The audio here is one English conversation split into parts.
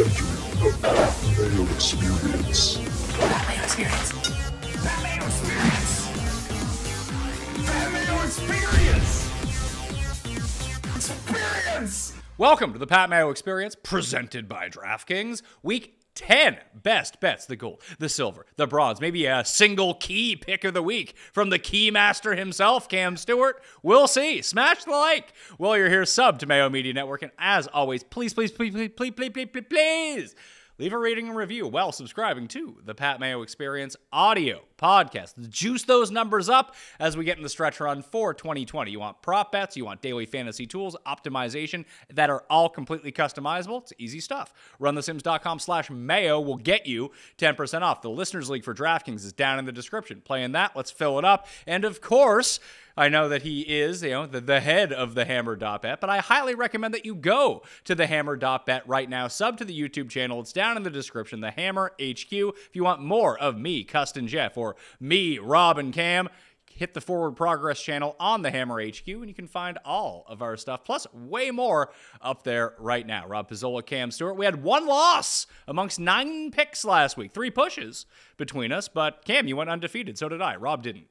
Entering the Mayo Experience. That Mayo Experience. That Mayo Experience. That Mayo Experience. Experience. Welcome to the Pat Mayo Experience, presented by DraftKings. Week 10 best bets: the gold, the silver, the bronze, maybe a single key pick of the week from the key master himself, Cam Stewart. We'll see. Smash the like while you're here. Sub to Mayo Media Network, and as always, please leave a rating and review while subscribing to the Pat Mayo Experience Audio Podcast. Juice those numbers up as we get in the stretch run for 2020. You want prop bets, you want daily fantasy tools, optimization that are all completely customizable. It's easy stuff. RunTheSims.com/Mayo will get you 10% off. The Listeners League for DraftKings is down in the description. Playing that, let's fill it up. And of course, I know that he is, the head of the Hammer.bet, but I highly recommend that you go to the Hammer.bet right now. Sub to the YouTube channel. It's down in the description, the Hammer HQ. If you want more of me, Custin Jeff, or me, Rob and Cam, hit the Forward Progress channel on the Hammer HQ, and you can find all of our stuff, plus way more up there right now. Rob Pizzola, Cam Stewart. We had one loss amongst 9 picks last week, 3 pushes between us, but Cam, you went undefeated. So did I. Rob didn't.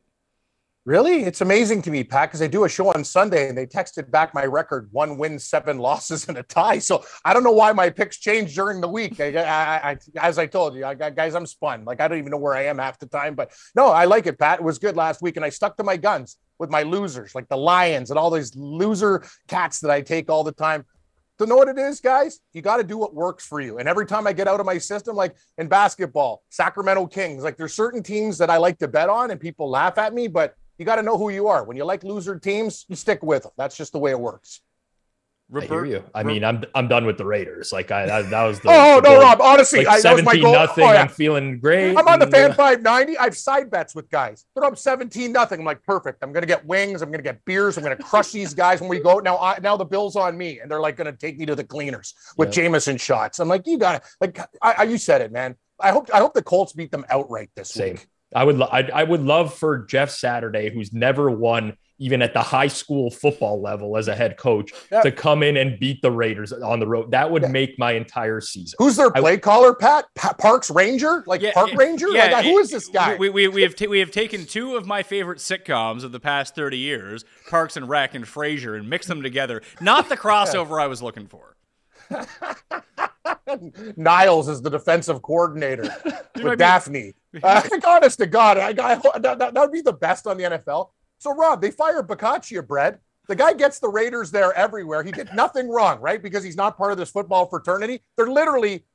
Really? It's amazing to me, Pat, because I do a show on Sunday and they texted back my record: 1 win, 7 losses, and a tie. So I don't know why my picks changed during the week. As I told you, guys, I'm spun. Like, I don't even know where I am half the time. But no, I like it, Pat. It was good last week, and I stuck to my guns with my losers, like the Lions and all these loser cats that I take all the time. To know what it is, guys, you got to do what works for you. And every time I get out of my system, like in basketball, Sacramento Kings, like there's certain teams that I like to bet on and people laugh at me, but you got to know who you are. When you like loser teams, you stick with them. That's just the way it works. I hear you. I mean, I'm done with the Raiders. Like that was the no, Rob. Honestly, like that was my goal. 17-0. Oh, yeah. I'm feeling great. I'm on the fan 590. I have side bets with guys. They're up 17-0. I'm like, perfect. I'm gonna get wings. I'm gonna get beers. I'm gonna crush these guys when we go. Now the bill's on me, and they're like gonna take me to the cleaners with Jameson shots. I'm like, you got it. Like you said it, man. I hope the Colts beat them outright this week. I would love for Jeff Saturday, who's never won even at the high school football level as a head coach, to come in and beat the Raiders on the road. That would make my entire season. Who's their play caller, Pat? Parks Ranger? Park Ranger? Yeah, who is this guy? We have taken 2 of my favorite sitcoms of the past 30 years, Parks and Rec and Frasier, and mixed them together. Not the crossover I was looking for. Niles is the defensive coordinator with Daphne. Honest to God, that would be the best on the NFL. So, Rob, they fired Boccaccio, Brett. The guy gets the Raiders there everywhere. He did nothing wrong, right? Because he's not part of this football fraternity. They're literally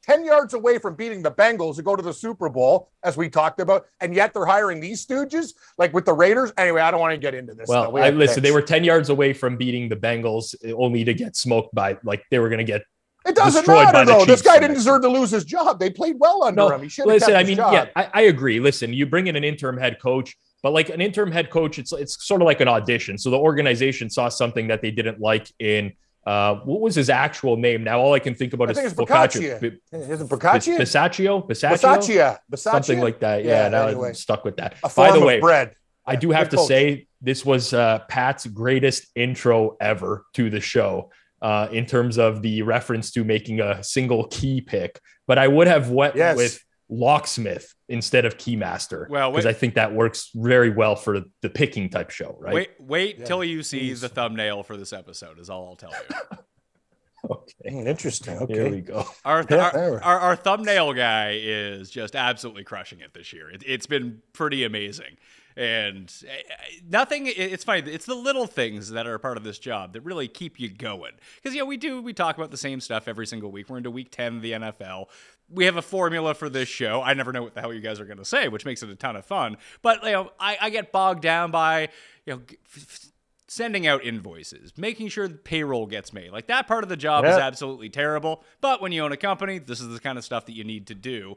10 yards away from beating the Bengals to go to the Super Bowl, as we talked about, and yet they're hiring these stooges, like with the Raiders. Anyway, I don't want to get into this. Well, listen, they were 10 yards away from beating the Bengals, only to get smoked by, like, they were going to get It doesn't matter, though. This guy didn't deserve to lose his job. They played well under him. He should have kept his job. Yeah, I agree. Listen, you bring in an interim head coach, but like an interim head coach, it's sort of like an audition. So the organization saw something that they didn't like in what was his actual name? Now all I can think about is Boccaccio. Is it Boccaccio? Bisaccio? Something like that. Yeah, anyway. I'm stuck with that. By the way, bread. I do have to say this was Pat's greatest intro ever to the show. In terms of the reference to making a single key pick, but I would have went with locksmith instead of keymaster. Well, because I think that works very well for the picking type show, right? Wait till you see the thumbnail for this episode is all I'll tell you. Okay. Interesting. Okay. Here we go. Our thumbnail guy is just absolutely crushing it this year. It's been pretty amazing. And it's funny. It's the little things that are a part of this job that really keep you going. Because, we talk about the same stuff every single week. We're into week 10 of the NFL. We have a formula for this show. I never know what the hell you guys are going to say, which makes it a ton of fun. But, I get bogged down by, sending out invoices, making sure the payroll gets made. Like, that part of the job is absolutely terrible. But when you own a company, this is the kind of stuff that you need to do,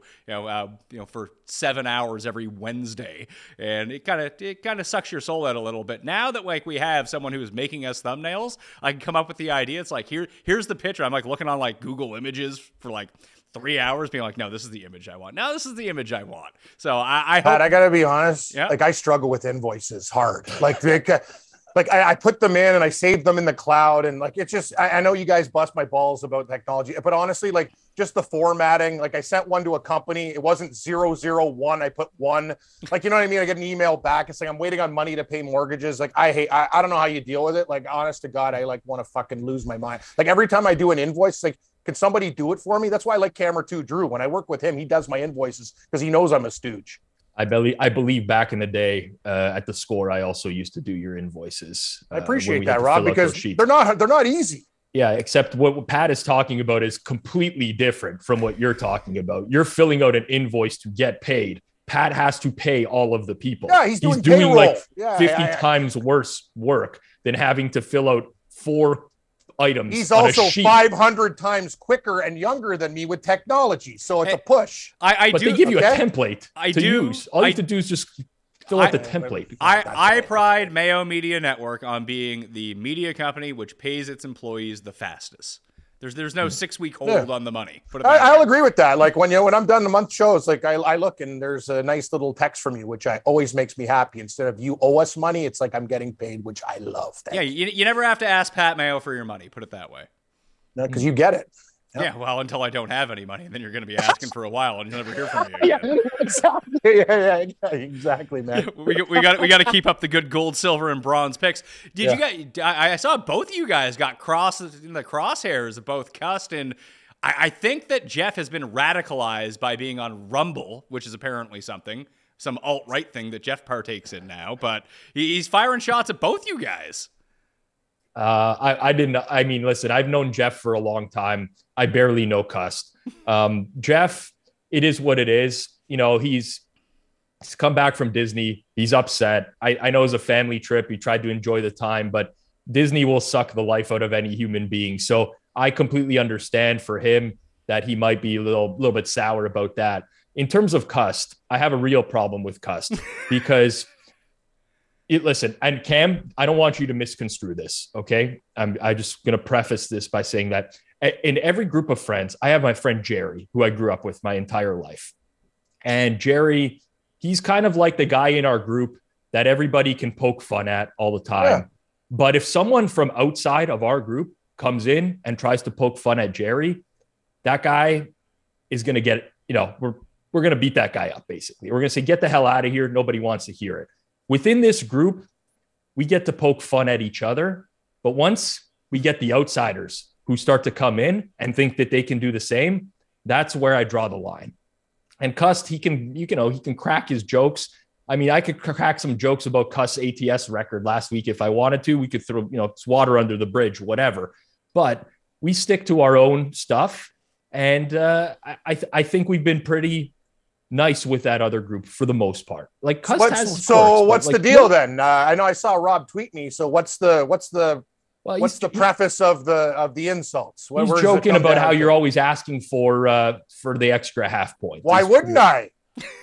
for 7 hours every Wednesday. And it kind of sucks your soul out a little bit. Now that we have someone who's making us thumbnails, I can come up with the idea. It's like, here's the picture. I'm looking on Google Images for 3 hours being like, no, this is the image I want. No, this is the image I want. So I hope. Pat, I got to be honest. Yeah. I struggle with invoices hard. like I put them in and I saved them in the cloud. And like, it's just, I know you guys bust my balls about technology, but honestly, like just the formatting, like I sent one to a company. It wasn't 001. I put 1, like, you know what I mean? I get an email back. It's like, I'm waiting on money to pay mortgages. Like I don't know how you deal with it. Like, honest to God, I like want to fucking lose my mind. Like every time I do an invoice, like, can somebody do it for me? That's why I like Camera 2 Drew. When I work with him, he does my invoices because he knows I'm a stooge. I believe back in the day at the Score, I also used to do your invoices. I appreciate that, Rob, because they're not easy. Yeah, except what Pat is talking about is completely different from what you're talking about. You're filling out an invoice to get paid. Pat has to pay all of the people. Yeah, he's doing like 50 times worse work than having to fill out 4 items. He's also 500 times quicker and younger than me with technology, so it's a push. But they give you a template to use. All you have to do is just fill out the template. I pride Mayo Media Network on being the media company which pays its employees the fastest. There's no 6-week hold on the money. I'll agree with that. Like when I'm done the month shows, like I look and there's a nice little text from you, which always makes me happy. Instead of you owe us money, it's like I'm getting paid, which I love. You never have to ask Pat Mayo for your money. Put it that way. No, because you get it. Yep. Yeah, well, until I don't have any money, and then you're going to be asking for a while, and you'll never hear from me again. Yeah, exactly. Yeah, exactly, man. we got to keep up the good gold, silver, and bronze picks. You guys? I saw both of you guys got crossed in the crosshairs of both Cust, and I think that Jeff has been radicalized by being on Rumble, which is apparently some alt-right thing that Jeff partakes in now. But he's firing shots at both you guys. I mean, listen, I've known Jeff for a long time. I barely know Cust. Jeff, it is what it is. You know, he's come back from Disney. He's upset. I know it's a family trip. He tried to enjoy the time, but Disney will suck the life out of any human being. So I completely understand for him that he might be a little bit sour about that. In terms of Cust, I have a real problem with Cust because listen, and Cam, I don't want you to misconstrue this, okay? I'm just going to preface this by saying that in every group of friends, I have my friend Jerry, who I grew up with my entire life. And Jerry, he's kind of like the guy in our group that everybody can poke fun at all the time. Yeah. But if someone from outside of our group comes in and tries to poke fun at Jerry, that guy is going to get, we're going to beat that guy up, basically. We're going to say, get the hell out of here. Nobody wants to hear it. Within this group, we get to poke fun at each other. But once we get the outsiders who start to come in and think that they can do the same, that's where I draw the line. And Cust, he can crack his jokes. I mean, I could crack some jokes about Cust's ATS record last week if I wanted to. We could throw, it's water under the bridge, whatever. But we stick to our own stuff. And I think we've been pretty nice with that other group for the most part. Like Cust has what's the deal then? I know I saw Rob tweet me. So what's the preface of the insults? He's joking about how you're always asking for the extra half point. Why wouldn't I?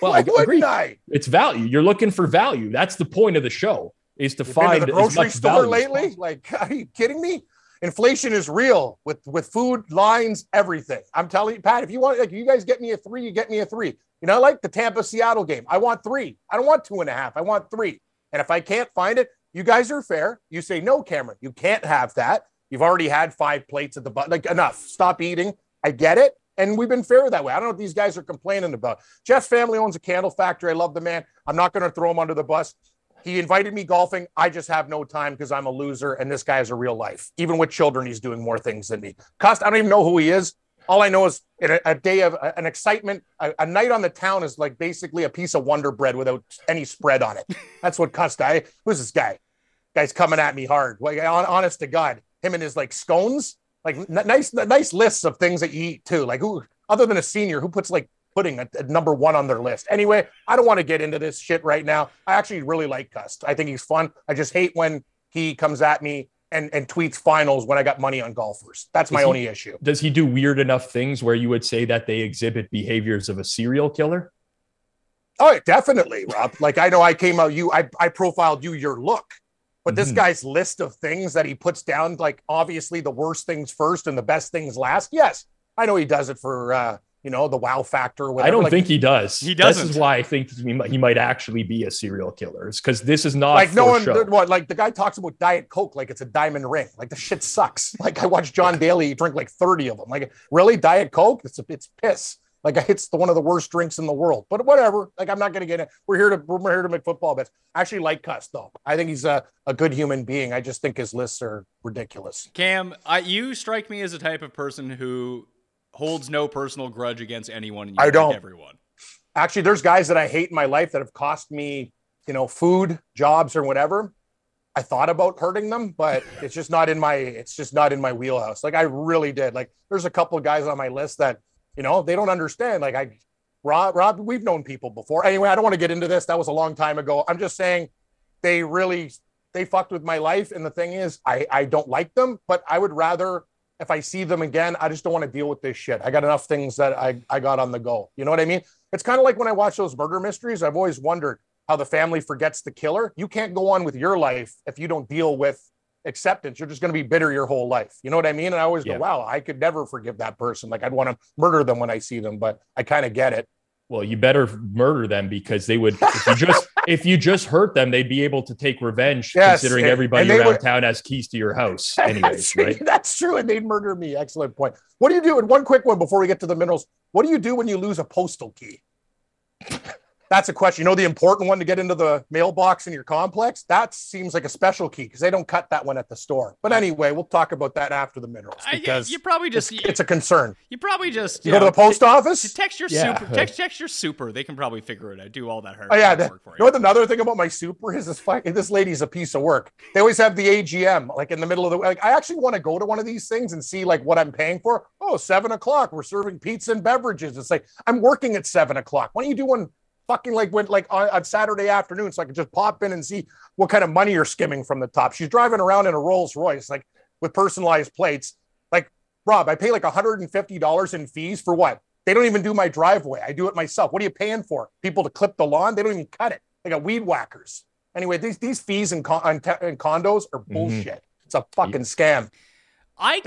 Well, I agree. It's value. You're looking for value. That's the point of the show, is to find the grocery store lately. Like, are you kidding me? Inflation is real with food, lines, everything. I'm telling you, Pat, if you want, like, you guys get me a 3, you get me a 3. Like the Tampa-Seattle game. I want 3. I don't want 2.5. I want 3. And if I can't find it, you guys are fair. You say, no, Cameron, you can't have that. You've already had 5 plates at the butt. Like, enough. Stop eating. I get it. And we've been fair that way. I don't know what these guys are complaining about. Jeff's family owns a candle factory. I love the man. I'm not going to throw him under the bus. He invited me golfing. I just have no time because I'm a loser. And this guy has a real life. Even with children, he's doing more things than me. Cust, I don't even know who he is. All I know is a day of an excitement, a night on the town is like basically a piece of Wonder Bread without any spread on it. That's what Cust. Who's this guy? Guy's coming at me hard. Like, honest to God, him and his like scones, like nice lists of things that you eat too. Like, who other than a senior who puts like pudding at number 1 on their list? Anyway, I don't want to get into this shit right now. I actually really like Cust. I think he's fun. I just hate when he comes at me and tweets finals when I got money on golfers. That's my only issue. Does he do weird enough things where you would say that they exhibit behaviors of a serial killer? Oh, definitely, Rob. Like, I know I came out, I profiled your look, but this guy's list of things that he puts down, like obviously the worst things first and the best things last. Yes, I know he does it for the wow factor or whatever. I don't think he does. He doesn't. This is why I think he might actually be a serial killer. It's because this is not like no one. show. What, like the guy talks about Diet Coke like it's a diamond ring. Like the shit sucks. Like I watched John Daly drink like 30 of them. Like really, Diet Coke? It's piss. Like it's one of the worst drinks in the world. But whatever. Like I'm not going to get it. We're here to make football bets. I actually like Cuss though. I think he's a good human being. I just think his lists are ridiculous. Cam, you strike me as a type of person who holds no personal grudge against anyone. And I don't. Like everyone. Actually, there's guys that I hate in my life that have cost me, food, jobs, or whatever. I thought about hurting them, but it's just not in my wheelhouse. Like I really did. Like there's a couple of guys on my list that, they don't understand. Like Rob, we've known people before. Anyway, I don't want to get into this. That was a long time ago. I'm just saying they fucked with my life. And the thing is, I don't like them, but I would rather, if I see them again, I just don't want to deal with this shit. I got enough things that I got on the go. You know what I mean? It's kind of like when I watch those murder mysteries, I've always wondered how the family forgets the killer. You can't go on with your life if you don't deal with acceptance. You're just going to be bitter your whole life. You know what I mean? And I always go, wow, I could never forgive that person. Like I'd want to murder them when I see them, but I kind of get it. Well, you better murder them because they would, if you just hurt them, they'd be able to take revenge, considering everybody around town has keys to your house anyways, right? That's true. And they'd murder me. Excellent point. What do you do? And one quick one before we get to the minerals. What do you do when you lose a postal key? That's a question. The important one to get into the mailbox in your complex? That seems like a special key because they don't cut that one at the store. But anyway, we'll talk about that after the minerals because you probably just it's a concern. You probably just go to the post office. Text your super. Text your super. They can probably figure it out. Do all that hard work for you. You know what? Another thing about my super is this lady's a piece of work. They always have the AGM like in the middle of the. Like I actually want to go to one of these things and see like what I'm paying for. Oh, 7:00. We're serving pizza and beverages. It's like I'm working at 7:00. Why don't you do one? Fucking on Saturday afternoon, so I could just pop in and see what kind of money you're skimming from the top. She's driving around in a Rolls Royce, like with personalized plates. Like, Rob, I pay like $150 in fees for what? They don't even do my driveway. I do it myself. What are you paying for? People to clip the lawn? They don't even cut it. They got weed whackers. Anyway, these fees in condos are bullshit. It's a fucking scam. I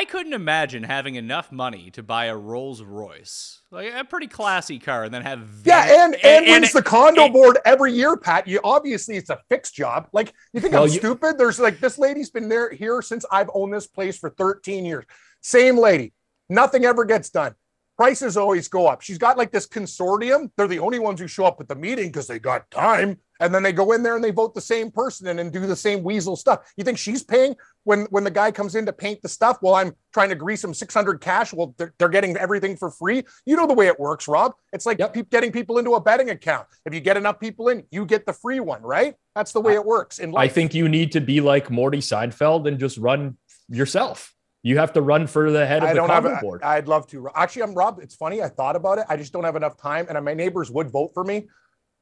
couldn't imagine having enough money to buy a Rolls Royce, like a pretty classy car, and then have and wins the condo board every year, Pat. Obviously it's a fixed job. Like you think I'm stupid? There's like this lady's been here since I've owned this place for 13 years. Same lady, nothing ever gets done. Prices always go up. She's got like this consortium. They're the only ones who show up at the meeting because they got time. And then they go in there and they vote the same person in and do the same weasel stuff. You think she's paying when the guy comes in to paint the stuff while I'm trying to grease him 600 cash? Well, they're getting everything for free. You know the way it works, Rob. It's like getting people into a betting account. If you get enough people in, you get the free one, right? That's the way it works in life. I think you need to be like Morty Seinfeld and just run yourself. You have to run for the head of the condo board. I'd love to. Actually, I'm Rob. It's funny. I thought about it. I just don't have enough time. And my neighbors would vote for me. It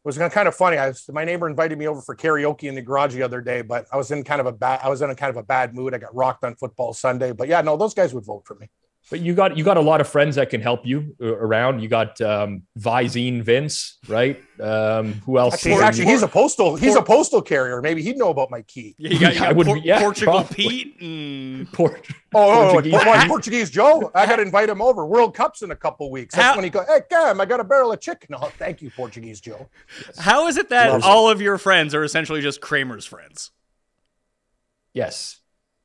was kind of funny. My neighbor invited me over for karaoke in the garage the other day, but I was in kind of a bad mood. I got rocked on football Sunday, but yeah, no, those guys would vote for me. But you got a lot of friends that can help you around. You got Visine Vince, right? Who else? Actually, he's a postal carrier. Maybe he'd know about my key. Yeah, you got Portugal Pete and Portuguese Joe. I got to invite him over. World Cup's in a couple weeks. That's when he goes, "Hey, Cam, I got a barrel of chicken." Oh, thank you, Portuguese Joe. How is it that all of your friends are essentially just Kramer's friends? Yes,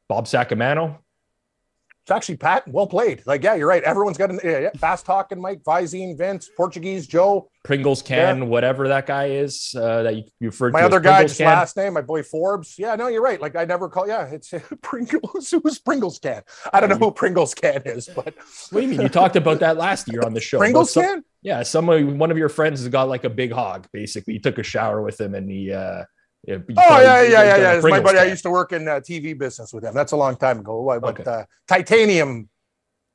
Bob Sacamano. It's actually Pat. Well played. Like, yeah, you're right. Everyone's got fast talking Mike, Visine, Vince, Portuguese Joe, Pringles Can, whatever that guy is that you referred to. My other guy's last name, my boy Forbes. Yeah, no, you're right. Like I never call. Yeah, it's Pringles. Who's Pringles Can? I don't know who Pringles Can is, but what do you mean? You taled about that last year on the show. Pringles Can? Yeah, one of your friends has got like a big hog. Basically, you took a shower with him and he. Yeah. It's my buddy. I used to work in TV business with him. That's a long time ago. But titanium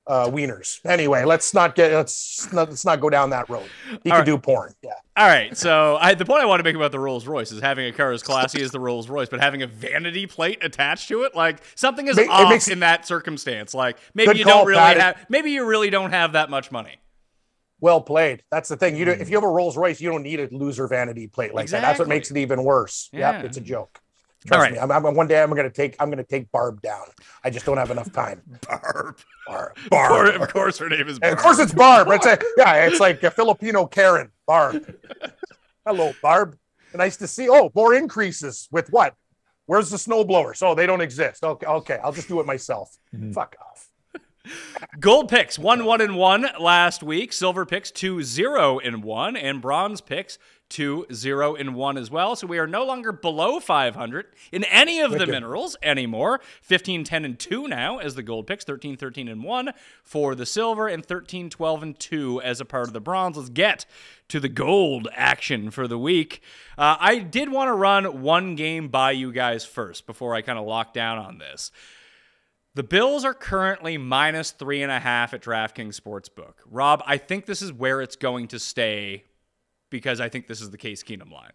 wieners. Anyway, let's not go down that road. He can do porn. Yeah. All right. So the point I want to make about the Rolls Royce is having a car as classy as the Rolls Royce, but having a vanity plate attached to it, like something is off in that circumstance. Like maybe you really don't have that much money. Well played. That's the thing. If you have a Rolls Royce, you don't need a loser vanity plate like that. That's what makes it even worse. Yeah, it's a joke. Trust me. One day I'm going to take Barb down. I just don't have enough time. Barb. Barb. Of course, her name is Barb. Of course, it's Barb. It's like a Filipino Karen. Barb. Hello, Barb. Nice to see. Oh, more increases with what? Where's the snowblower? So they don't exist. Okay. I'll just do it myself. Fuck off. Gold picks 1-1-1 last week. Silver picks 2-0-1, and bronze picks 2-0-1 as well. So we are no longer below 500 in any of the minerals anymore. 15-10-2 now as the gold picks. 13-13-1 for the silver, and 13-12-2 as a part of the bronze. Let's get to the gold action for the week. I did want to run one game by you guys first before I kind of lock down on this. The Bills are currently minus 3.5 at DraftKings Sportsbook. Rob, I think this is where it's going to stay because I think this is the Case Keenum line.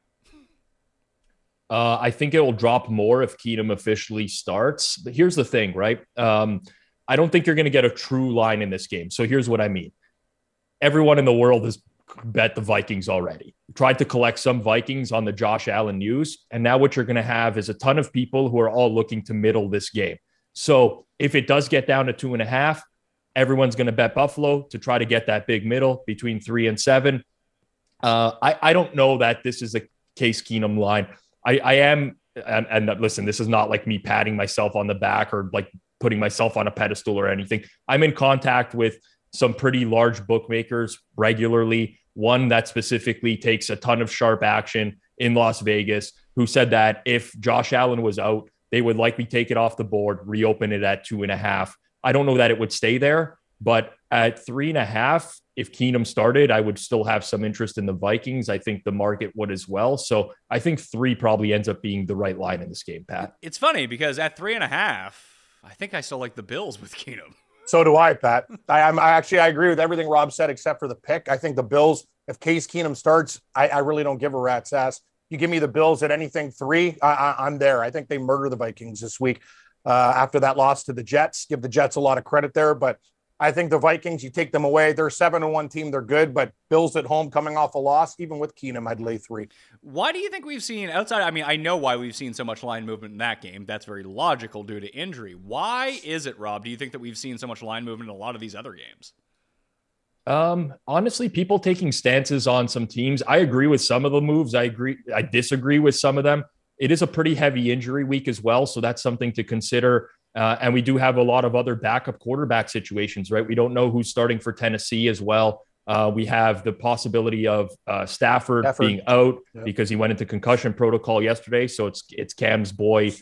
I think it will drop more if Keenum officially starts. But here's the thing, right? I don't think you're going to get a true line in this game. So here's what I mean. Everyone in the world has bet the Vikings already. Tried to collect some Vikings on the Josh Allen news. And now what you're going to have is a ton of people who are all looking to middle this game. So if it does get down to 2.5, everyone's going to bet Buffalo to try to get that big middle between 3 and 7. I don't know that this is a Case Keenum line. I am, and listen, this is not like me patting myself on the back or like putting myself on a pedestal or anything. I'm in contact with some pretty large bookmakers regularly. One that specifically takes a ton of sharp action in Las Vegas, who said that if Josh Allen was out, they would likely take it off the board, reopen it at 2.5. I don't know that it would stay there, but at 3.5, if Keenum started, I would still have some interest in the Vikings. I think the market would as well. So I think 3 probably ends up being the right line in this game, Pat. It's funny because at 3.5, I think I still like the Bills with Keenum. So do I, Pat. I agree with everything Rob said except for the pick. I think the Bills, if Case Keenum starts, I really don't give a rat's ass. You give me the Bills at anything 3, I'm there. I think they murder the Vikings this week after that loss to the Jets. Give the Jets a lot of credit there, but I think the Vikings, you take them away. They're a 7-1 team. They're good, but Bills at home coming off a loss, even with Keenum, I'd lay 3. Why do you think we've seen outside? I mean, I know why we've seen so much line movement in that game. That's very logical due to injury. Why is it, Rob? Do you think that we've seen so much line movement in a lot of these other games? Honestly, people taking stances on some teams. I agree with some of the moves. I disagree with some of them. It is a pretty heavy injury week as well. So that's something to consider. And we do have a lot of other backup quarterback situations, right? We don't know who's starting for Tennessee as well. We have the possibility of Stafford being out because he went into concussion protocol yesterday. So it's Cam's boy,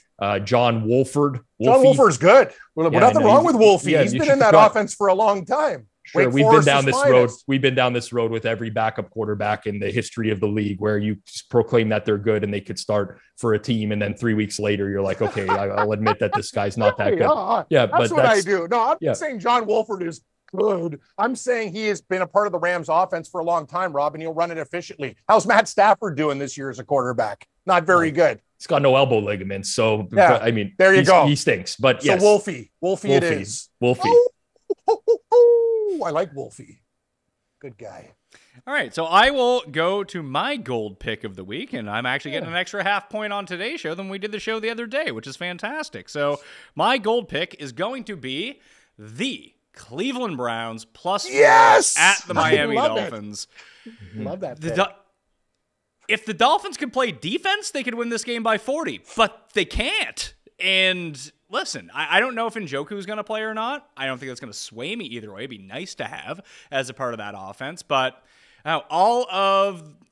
John Wolford. John Wolford's good. Well, nothing wrong with Wolfie. Yeah, he's been in that offense for a long time. Sure, we've been down this road. We've been down this road with every backup quarterback in the history of the league, where you proclaim that they're good and they could start for a team, and then 3 weeks later, you're like, okay, I'll admit that this guy's not that good. That's what I do. No, I'm not saying John Wolford is good. I'm saying he has been a part of the Rams offense for a long time, Rob, and he'll run it efficiently. How's Matt Stafford doing this year as a quarterback? Not very good. He's got no elbow ligaments, so I mean, there you go. He stinks, but yes. So Wolfie it is. Wolfie. I like Wolfie. Good guy. All right, so I will go to my gold pick of the week, and I'm actually getting an extra half point on today's show than we did the show the other day, which is fantastic. So my gold pick is going to be the Cleveland Browns plus 4 at the Miami Dolphins. Love that pick. If the Dolphins can play defense, they could win this game by 40, but they can't. And listen, I don't know if Njoku is going to play or not. I don't think that's going to sway me either way. It'd be nice to have as a part of that offense. But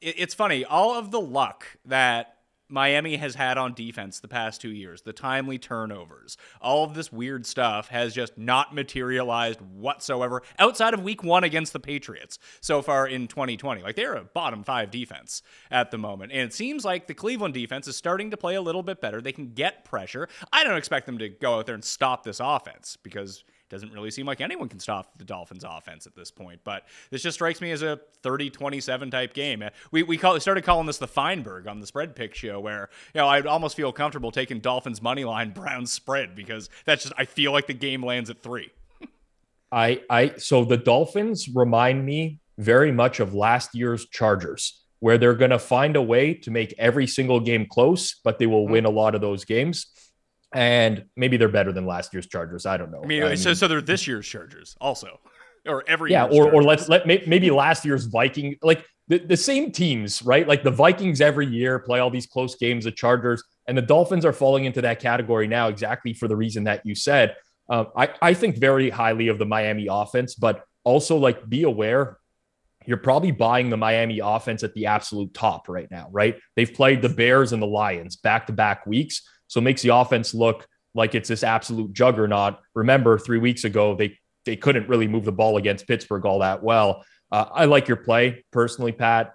it's funny, all of the luck that Miami has had on defense the past 2 years, the timely turnovers, all of this weird stuff has just not materialized whatsoever outside of week 1 against the Patriots so far in 2020. Like, they're a bottom 5 defense at the moment. And it seems like the Cleveland defense is starting to play a little bit better. They can get pressure. I don't expect them to go out there and stop this offense because doesn't really seem like anyone can stop the Dolphins offense at this point, but this just strikes me as a 30-27 type game. We started calling this the Feinberg on the spread pick show, where I'd almost feel comfortable taking Dolphins money line, Browns spread, because I feel like the game lands at 3. So the Dolphins remind me very much of last year's Chargers. where they're going to find a way to make every single game close, but they will win a lot of those games. And maybe they're better than last year's Chargers. I don't know. So they're this year's Chargers also, or every year's Chargers. Or maybe last year's Viking, like the same teams, right? Like the Vikings every year play all these close games, the Chargers, and the Dolphins are falling into that category now exactly for the reason that you said. I think very highly of the Miami offense, but also like be aware you're probably buying the Miami offense at the absolute top right now, right? They've played the Bears and the Lions back-to-back weeks, so it makes the offense look like it's this absolute juggernaut. Remember, 3 weeks ago, they couldn't really move the ball against Pittsburgh all that well. I like your play personally, Pat.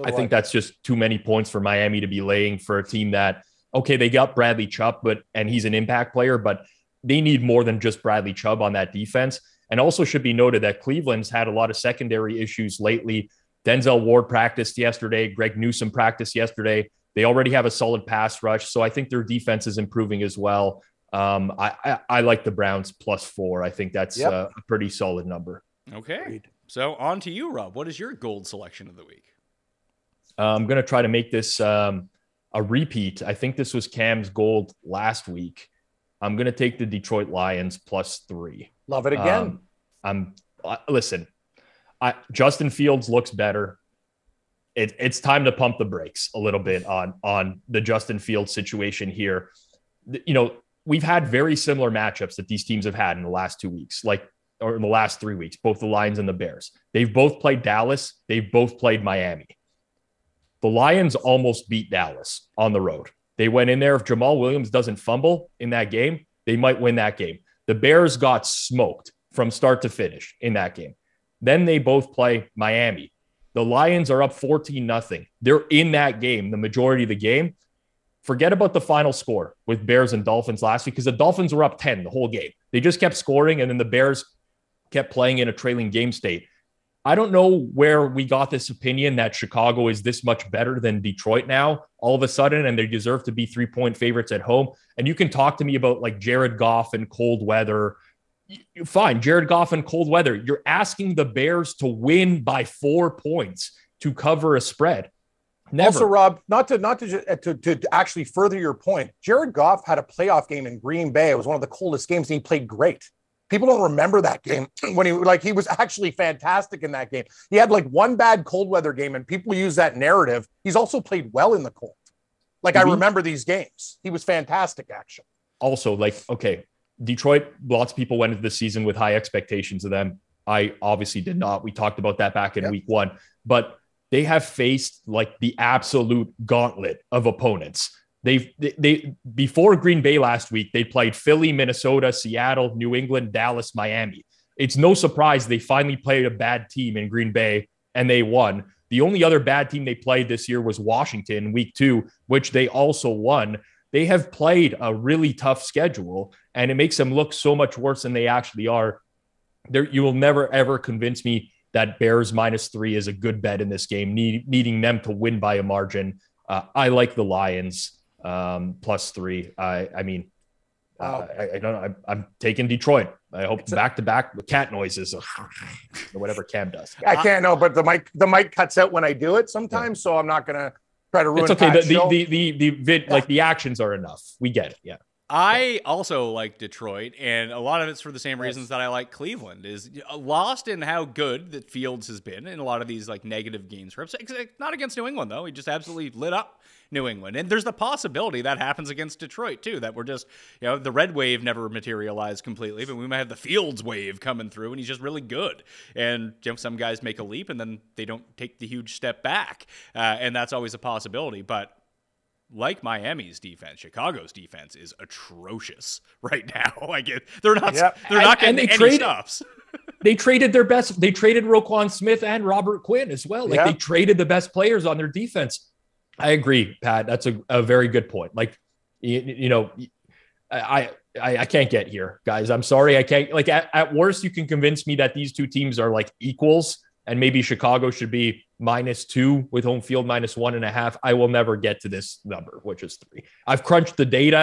I think that's just too many points for Miami to be laying for a team that, okay, they got Bradley Chubb, and he's an impact player, but they need more than just Bradley Chubb on that defense. And also should be noted that Cleveland's had a lot of secondary issues lately. Denzel Ward practiced yesterday. Greg Newsome practiced yesterday. They already have a solid pass rush, so I think their defense is improving as well. I like the Browns +4. I think that's a pretty solid number. Okay. Great. So on to you, Rob. What is your gold selection of the week? I'm going to try to make this a repeat. I think this was Cam's gold last week. I'm going to take the Detroit Lions +3. Love it again. Listen, Justin Fields looks better. It's time to pump the brakes a little bit on the Justin Fields situation here. You know, we've had very similar matchups that these teams have had in the last 2 weeks, or in the last 3 weeks, both the Lions and the Bears. They've both played Dallas. They've both played Miami. The Lions almost beat Dallas on the road. They went in there. If Jamal Williams doesn't fumble in that game, they might win that game. The Bears got smoked from start to finish in that game. Then they both play Miami. The Lions are up 14-0. They're in that game, the majority of the game. Forget about the final score with Bears and Dolphins last week, because the Dolphins were up 10 the whole game. They just kept scoring, and then the Bears kept playing in a trailing game state. I don't know where we got this opinion that Chicago is this much better than Detroit now, all of a sudden, and they deserve to be 3-point favorites at home. And you can talk to me about like Jared Goff and cold weather. Fine, Jared Goff and cold weather. You're asking the Bears to win by 4 points to cover a spread. Never. Also, Rob, not to actually further your point, Jared Goff had a playoff game in Green Bay. It was one of the coldest games, and he played great. People don't remember that game when he was actually fantastic in that game. He had like one bad cold weather game, and people use that narrative. He's also played well in the cold. I remember these games. He was fantastic, actually. Also, okay, Detroit, lots of people went into the season with high expectations of them. I obviously did not. We talked about that back in week 1. But they have faced the absolute gauntlet of opponents. They before Green Bay last week, they played Philly, Minnesota, Seattle, New England, Dallas, Miami. It's no surprise they finally played a bad team in Green Bay and they won. The only other bad team they played this year was Washington in week 2, which they also won. They have played a really tough schedule, and it makes them look so much worse than they actually are. You will never, ever convince me that Bears -3 is a good bet in this game, needing them to win by a margin. I like the Lions. +3. I mean, I don't know. I'm taking Detroit. I hope back-to-back with cat noises or whatever Cam does. I can't know, but the mic cuts out when I do it sometimes, so I'm not gonna try to ruin. It's okay. The actions are enough. We get it. Yeah. I also like Detroit, and a lot of it's for the same reasons that I like Cleveland. Is lost in how good that Fields has been in a lot of these negative game scripts. Not against New England though; he just absolutely lit up New England, and there's the possibility that happens against Detroit too. That we're just the red wave never materialized completely, but we might have the Fields wave coming through, and he's just really good. And some guys make a leap, and then they don't take the huge step back, and that's always a possibility. But like Miami's defense, Chicago's defense is atrocious right now. They're not getting any stops. They traded their best. They traded Roquan Smith and Robert Quinn as well. They traded the best players on their defense. I agree, Pat. That's a very good point. I can't get here, guys. I'm sorry. I can't. At worst, you can convince me that these two teams are equals, and maybe Chicago should be -2 with home field -1.5. I will never get to this number, which is 3. I've crunched the data,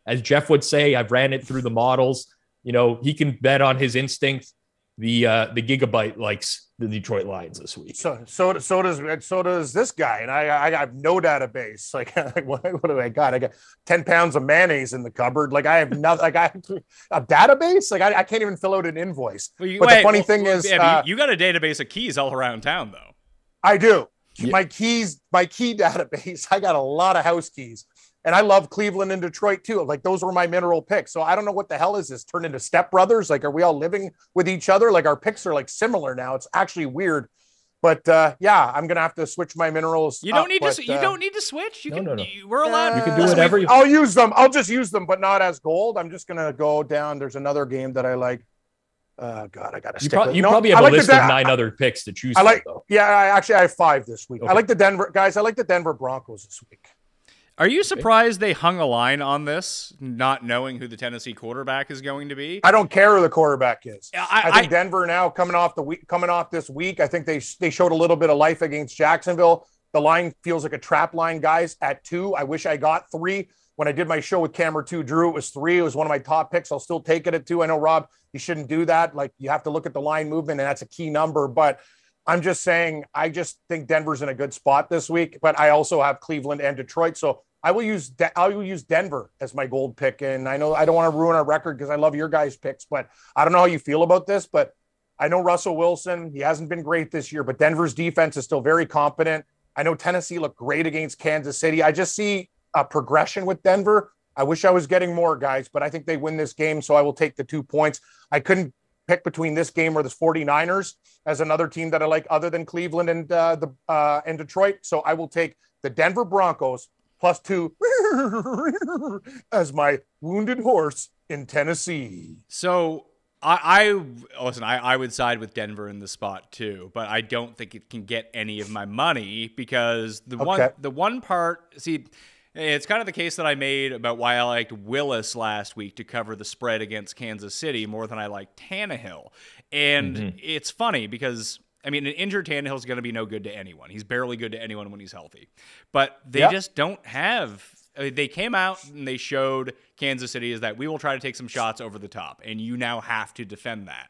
as Jeff would say. I've ran it through the models. He can bet on his instinct. the Gigabyte likes the Detroit Lions this week. So does this guy, and I have no database. Like, what do I got? I got 10 pounds of mayonnaise in the cupboard. Like, I have nothing. Like, I have a database. Like, I can't even fill out an invoice. But the funny thing is, you got a database of keys all around town, though. I do. Yeah. My key database. I got a lot of house keys. And I love Cleveland and Detroit too. Like, those were my mineral picks. So I don't know what the hell is this turned into stepbrothers. Like, are we all living with each other? Like, our picks are like similar now. It's actually weird. But yeah, I'm gonna have to switch my minerals. You don't need to. You don't need to switch. You can. No. We're allowed. You can do whatever. I'll use them. I'll just use them, but not as gold. I'm just gonna go down. There's another game that I like. God, I gotta. You probably have a list of 9 other picks to choose. I like. from, though. Yeah, I have 5 this week. Okay. I like the Denver guys. I like the Denver Broncos this week. Are you surprised they hung a line on this, not knowing who the Tennessee quarterback is going to be? I don't care who the quarterback is. I think Denver now coming off this week. I think they showed a little bit of life against Jacksonville. The line feels like a trap line, guys. At 2, I wish I got 3. When I did my show with Cam or 2 Drew, it was 3. It was one of my top picks. I'll still take it at 2. I know, Rob, you shouldn't do that. Like, you have to look at the line movement, and that's a key number. But I'm just saying, I just think Denver's in a good spot this week. But I also have Cleveland and Detroit, so I will use Denver as my gold pick. And I know I don't want to ruin our record because I love your guys' picks, but I don't know how you feel about this. But I know Russell Wilson, he hasn't been great this year, but Denver's defense is still very competent. I know Tennessee looked great against Kansas City. I just see a progression with Denver. I wish I was getting more, guys, but I think they win this game, so I will take the 2 points. I couldn't pick between this game or the 49ers as another team that I like other than Cleveland and Detroit. So I will take the Denver Broncos +2 as my wounded horse in Tennessee. So I would side with Denver in the spot too, but I don't think it can get any of my money because the one part, see, it's kind of the case that I made about why I liked Willis last week to cover the spread against Kansas City more than I liked Tannehill. And it's funny because, I mean, an injured Tannehill is going to be no good to anyone. He's barely good to anyone when he's healthy. But they just don't have... They came out and they showed Kansas City is that we will try to take some shots over the top, and you now have to defend that.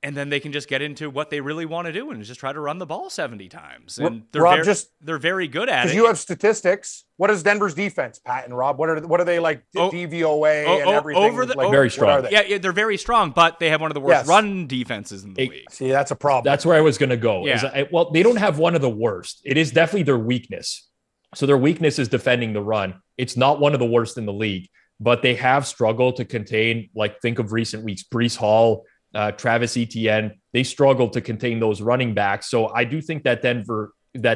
And then they can just get into what they really want to do and just try to run the ball 70 times. And they're very good at it. Because you have statistics. What is Denver's defense, Pat and Rob? What are they like? DVOA and everything. Very strong. Yeah, they're very strong, but they have one of the worst run defenses in the league. See, that's a problem. That's where I was going to go. Yeah. Well, they don't have one of the worst. It is definitely their weakness. So their weakness is defending the run. It's not one of the worst in the league, but they have struggled to contain, like, think of recent weeks, Breece Hall, Travis Etienne. They struggled to contain those running backs. So I do think that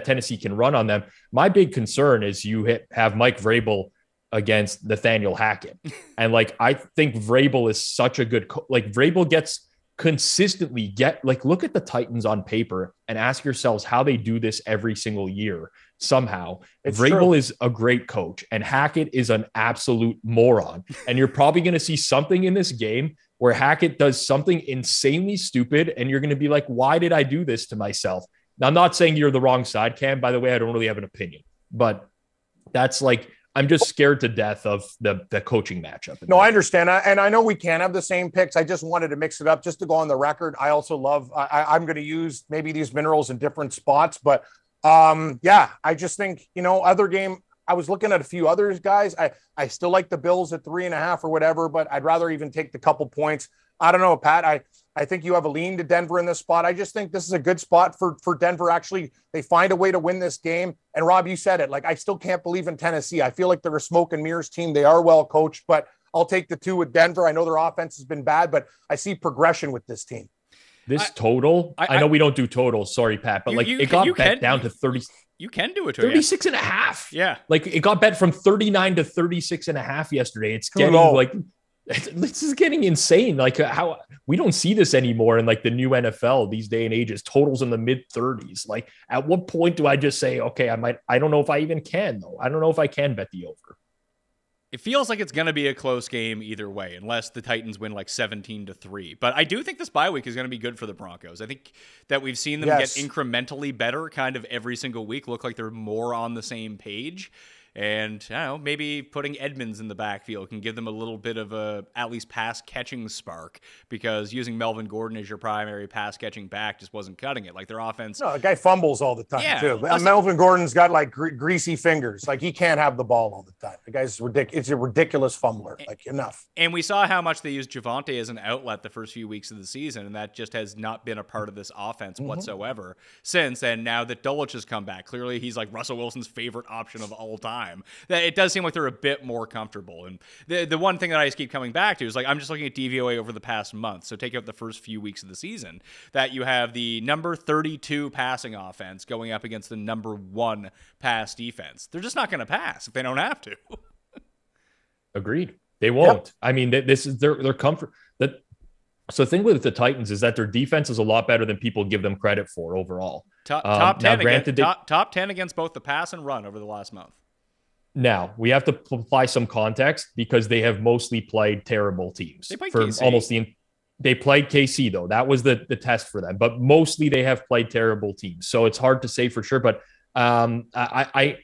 Tennessee can run on them. My big concern is you have Mike Vrabel against Nathaniel Hackett. And I think Vrabel is such a good, Vrabel gets consistently look at the Titans on paper and ask yourselves how they do this every single year. Somehow Vrabel is a great coach and Hackett is an absolute moron. And you're probably going to see something in this game where Hackett does something insanely stupid. And you're going to be like, why did I do this to myself? Now, I'm not saying you're the wrong side, Cam. By the way, I don't really have an opinion, but that's I'm just scared to death of the coaching matchup. No, I understand. And I know we can't have the same picks. I just wanted to mix it up just to go on the record. I also love, I'm going to use maybe these minerals in different spots, but I just think, other game, I was looking at a few others, guys. I still like the Bills at 3.5 or whatever, but I'd rather even take the couple points. I don't know, Pat. I think you have a lean to Denver in this spot. I just think this is a good spot for Denver. Actually, they find a way to win this game. And Rob, you said it. I still can't believe in Tennessee. I feel like they're a smoke and mirrors team. They are well coached, but I'll take the 2 with Denver. I know their offense has been bad, but I see progression with this team. This total, I know we don't do totals. Sorry, Pat, but it got bet down to 30. You can do it. 36.5. Yeah. It got bet from 39 to 36.5 yesterday. It's getting this is getting insane. How we don't see this anymore in the new NFL these day and ages, totals in the mid 30s. At what point do I just say, okay, I don't know if I even can though. I don't know if I can bet the over. It feels like it's going to be a close game either way, unless the Titans win 17-3. But I do think this bye week is going to be good for the Broncos. I think that we've seen them get incrementally better kind of every single week, look like they're more on the same page. And I don't know, maybe putting Edmonds in the backfield can give them a little bit of a at least pass catching spark, because using Melvin Gordon as your primary pass catching back just wasn't cutting it. Like their offense. No, the guy fumbles all the time too. Melvin Gordon's got like greasy fingers. Like he can't have the ball all the time. The guy's ridiculous. It's a ridiculous fumbler. Like enough. And we saw how much they used Javonte as an outlet the first few weeks of the season, and that just has not been a part of this offense whatsoever since. And now that Dulich has come back, clearly he's like Russell Wilson's favorite option of all time. That it does seem like they're a bit more comfortable. And the one thing that I just keep coming back to is like, I'm just looking at DVOA over the past month. So take out the first few weeks of the season, that you have the number 32 passing offense going up against the number 1 pass defense. They're just not going to pass if they don't have to. Agreed. They won't. Yep. I mean, this is their comfort. So the thing with the Titans is that their defense is a lot better than people give them credit for overall. Top 10 against both the pass and run over the last month. Now, we have to apply some context because they have mostly played terrible teams. They played KC. They played KC, though. That was the test for them. But mostly they have played terrible teams. So it's hard to say for sure. But I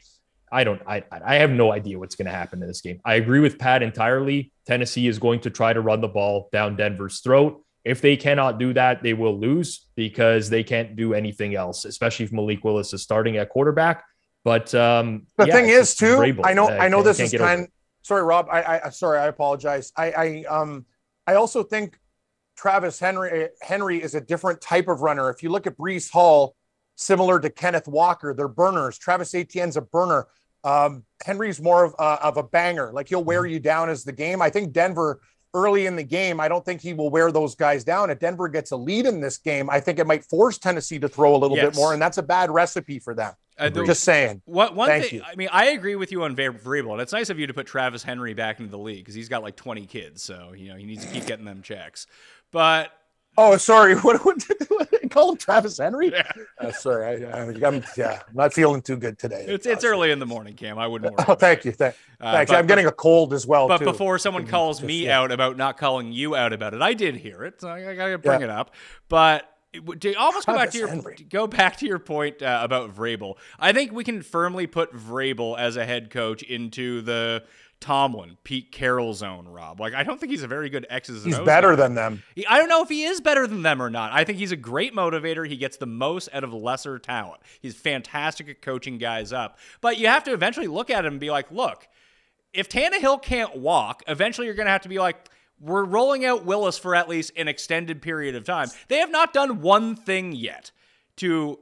have no idea what's going to happen in this game. I agree with Pat entirely. Tennessee is going to try to run the ball down Denver's throat. If they cannot do that, they will lose because they can't do anything else, especially if Malik Willis is starting at quarterback. But the thing is, too, Vrabel. I know this is kind. Sorry, Rob. I apologize. I also think Travis Henry is a different type of runner. If you look at Breece Hall, similar to Kenneth Walker, they're burners. Travis Etienne's a burner. Henry's more of a banger. Like he'll wear you down as the game. I think Denver early in the game, I don't think he will wear those guys down. If Denver gets a lead in this game, I think it might force Tennessee to throw a little bit more, and that's a bad recipe for them. Just saying. Thank you. I mean, I agree with you on Vrabel, and it's nice of you to put Travis Henry back into the league because he's got like 20 kids, so he needs to keep getting them checks. But oh, sorry. What call him Travis Henry? Yeah. Sorry. I'm not feeling too good today. It's early in the morning, Cam. I wouldn't worry. Oh, thank you. Thanks. I'm getting a cold as well. But before someone calls me out about not calling you out about it, I did hear it. So I got to bring it up. But to almost go back to your point about Vrabel, I think we can firmly put Vrabel as a head coach into the Tomlin, Pete Carroll zone, Rob. Like, I don't think he's a very good X's and O's. He's better than them. I don't know if he is better than them or not. I think he's a great motivator. He gets the most out of lesser talent. He's fantastic at coaching guys up. But you have to eventually look at him and be like, look, if Tannehill can't walk, eventually you're going to have to be like, we're rolling out Willis for at least an extended period of time. They have not done one thing yet to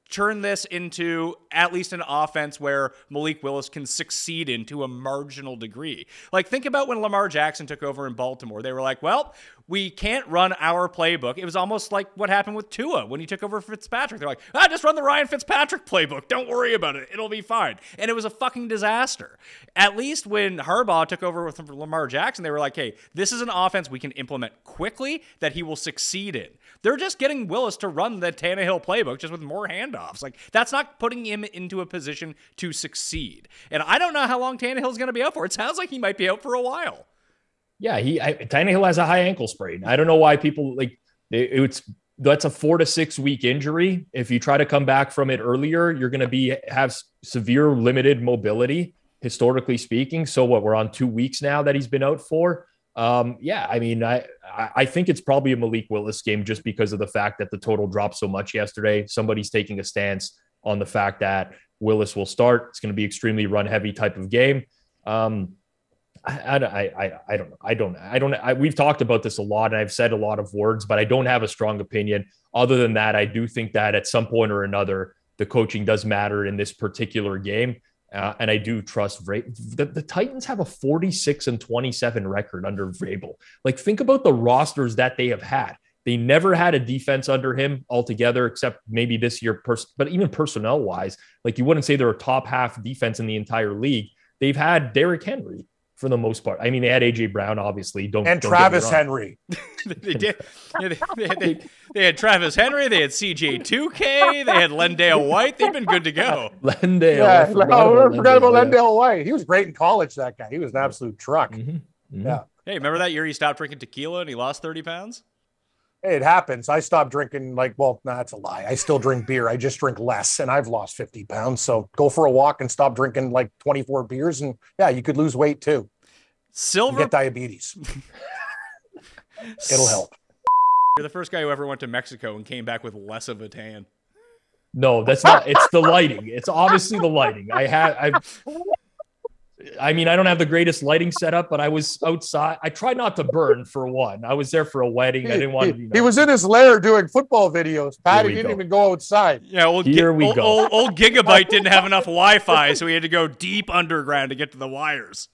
turn this into at least an offense where Malik Willis can succeed in to a marginal degree. Like, think about when Lamar Jackson took over in Baltimore. They were like, well, we can't run our playbook. It was almost like what happened with Tua when he took over Fitzpatrick. They're like, just run the Ryan Fitzpatrick playbook. Don't worry about it. It'll be fine. And it was a fucking disaster. At least when Harbaugh took over with Lamar Jackson, they were like, hey, this is an offense we can implement quickly that he will succeed in. They're just getting Willis to run the Tannehill playbook just with more handoffs. Like, that's not putting him into a position to succeed. And I don't know how long Tannehill's going to be out for. It sounds like he might be out for a while. Yeah, Tannehill has a high ankle sprain. I don't know why people that's a 4 to 6 week injury. If you try to come back from it earlier, you're going to have severe limited mobility, historically speaking. So we're on 2 weeks now that he's been out for. I think it's probably a Malik Willis game just because of the fact that the total dropped so much yesterday. Somebody's taking a stance on the fact that Willis will start. It's going to be extremely run heavy type of game. I don't know. We've talked about this a lot and I've said a lot of words, but I don't have a strong opinion. Other than that, I do think that at some point or another, the coaching does matter in this particular game. And I do trust Vrabel. The Titans have a 46-27 record under Vrabel. Like, think about the rosters that they have had. They never had a defense under him altogether, except maybe this year. But even personnel wise, like, you wouldn't say they're a top half defense in the entire league. They've had Derrick Henry for the most part. I mean, they had AJ Brown, obviously. Don't Travis Henry. They did. They had Travis Henry. They had CJ2K. They had Lendale White. They've been good to go. Lendale. Yeah, I forgot about Lendale White. He was great in college, that guy. He was an absolute truck. Mm-hmm. Mm-hmm. Yeah. Hey, remember that year he stopped drinking tequila and he lost 30 pounds? It happens. I stopped drinking that's a lie. I still drink beer. I just drink less and I've lost 50 pounds. So go for a walk and stop drinking 24 beers. And yeah, you could lose weight too. Get diabetes. It'll help. You're the first guy who ever went to Mexico and came back with less of a tan. No, that's not. It's the lighting. It's obviously the lighting. I don't have the greatest lighting setup, but I was outside. I tried not to burn for one. I was there for a wedding. I didn't want to. He was in his lair doing football videos. Pat, he didn't even go outside. Yeah, old Gigabyte didn't have enough Wi-Fi, so he had to go deep underground to get to the wires.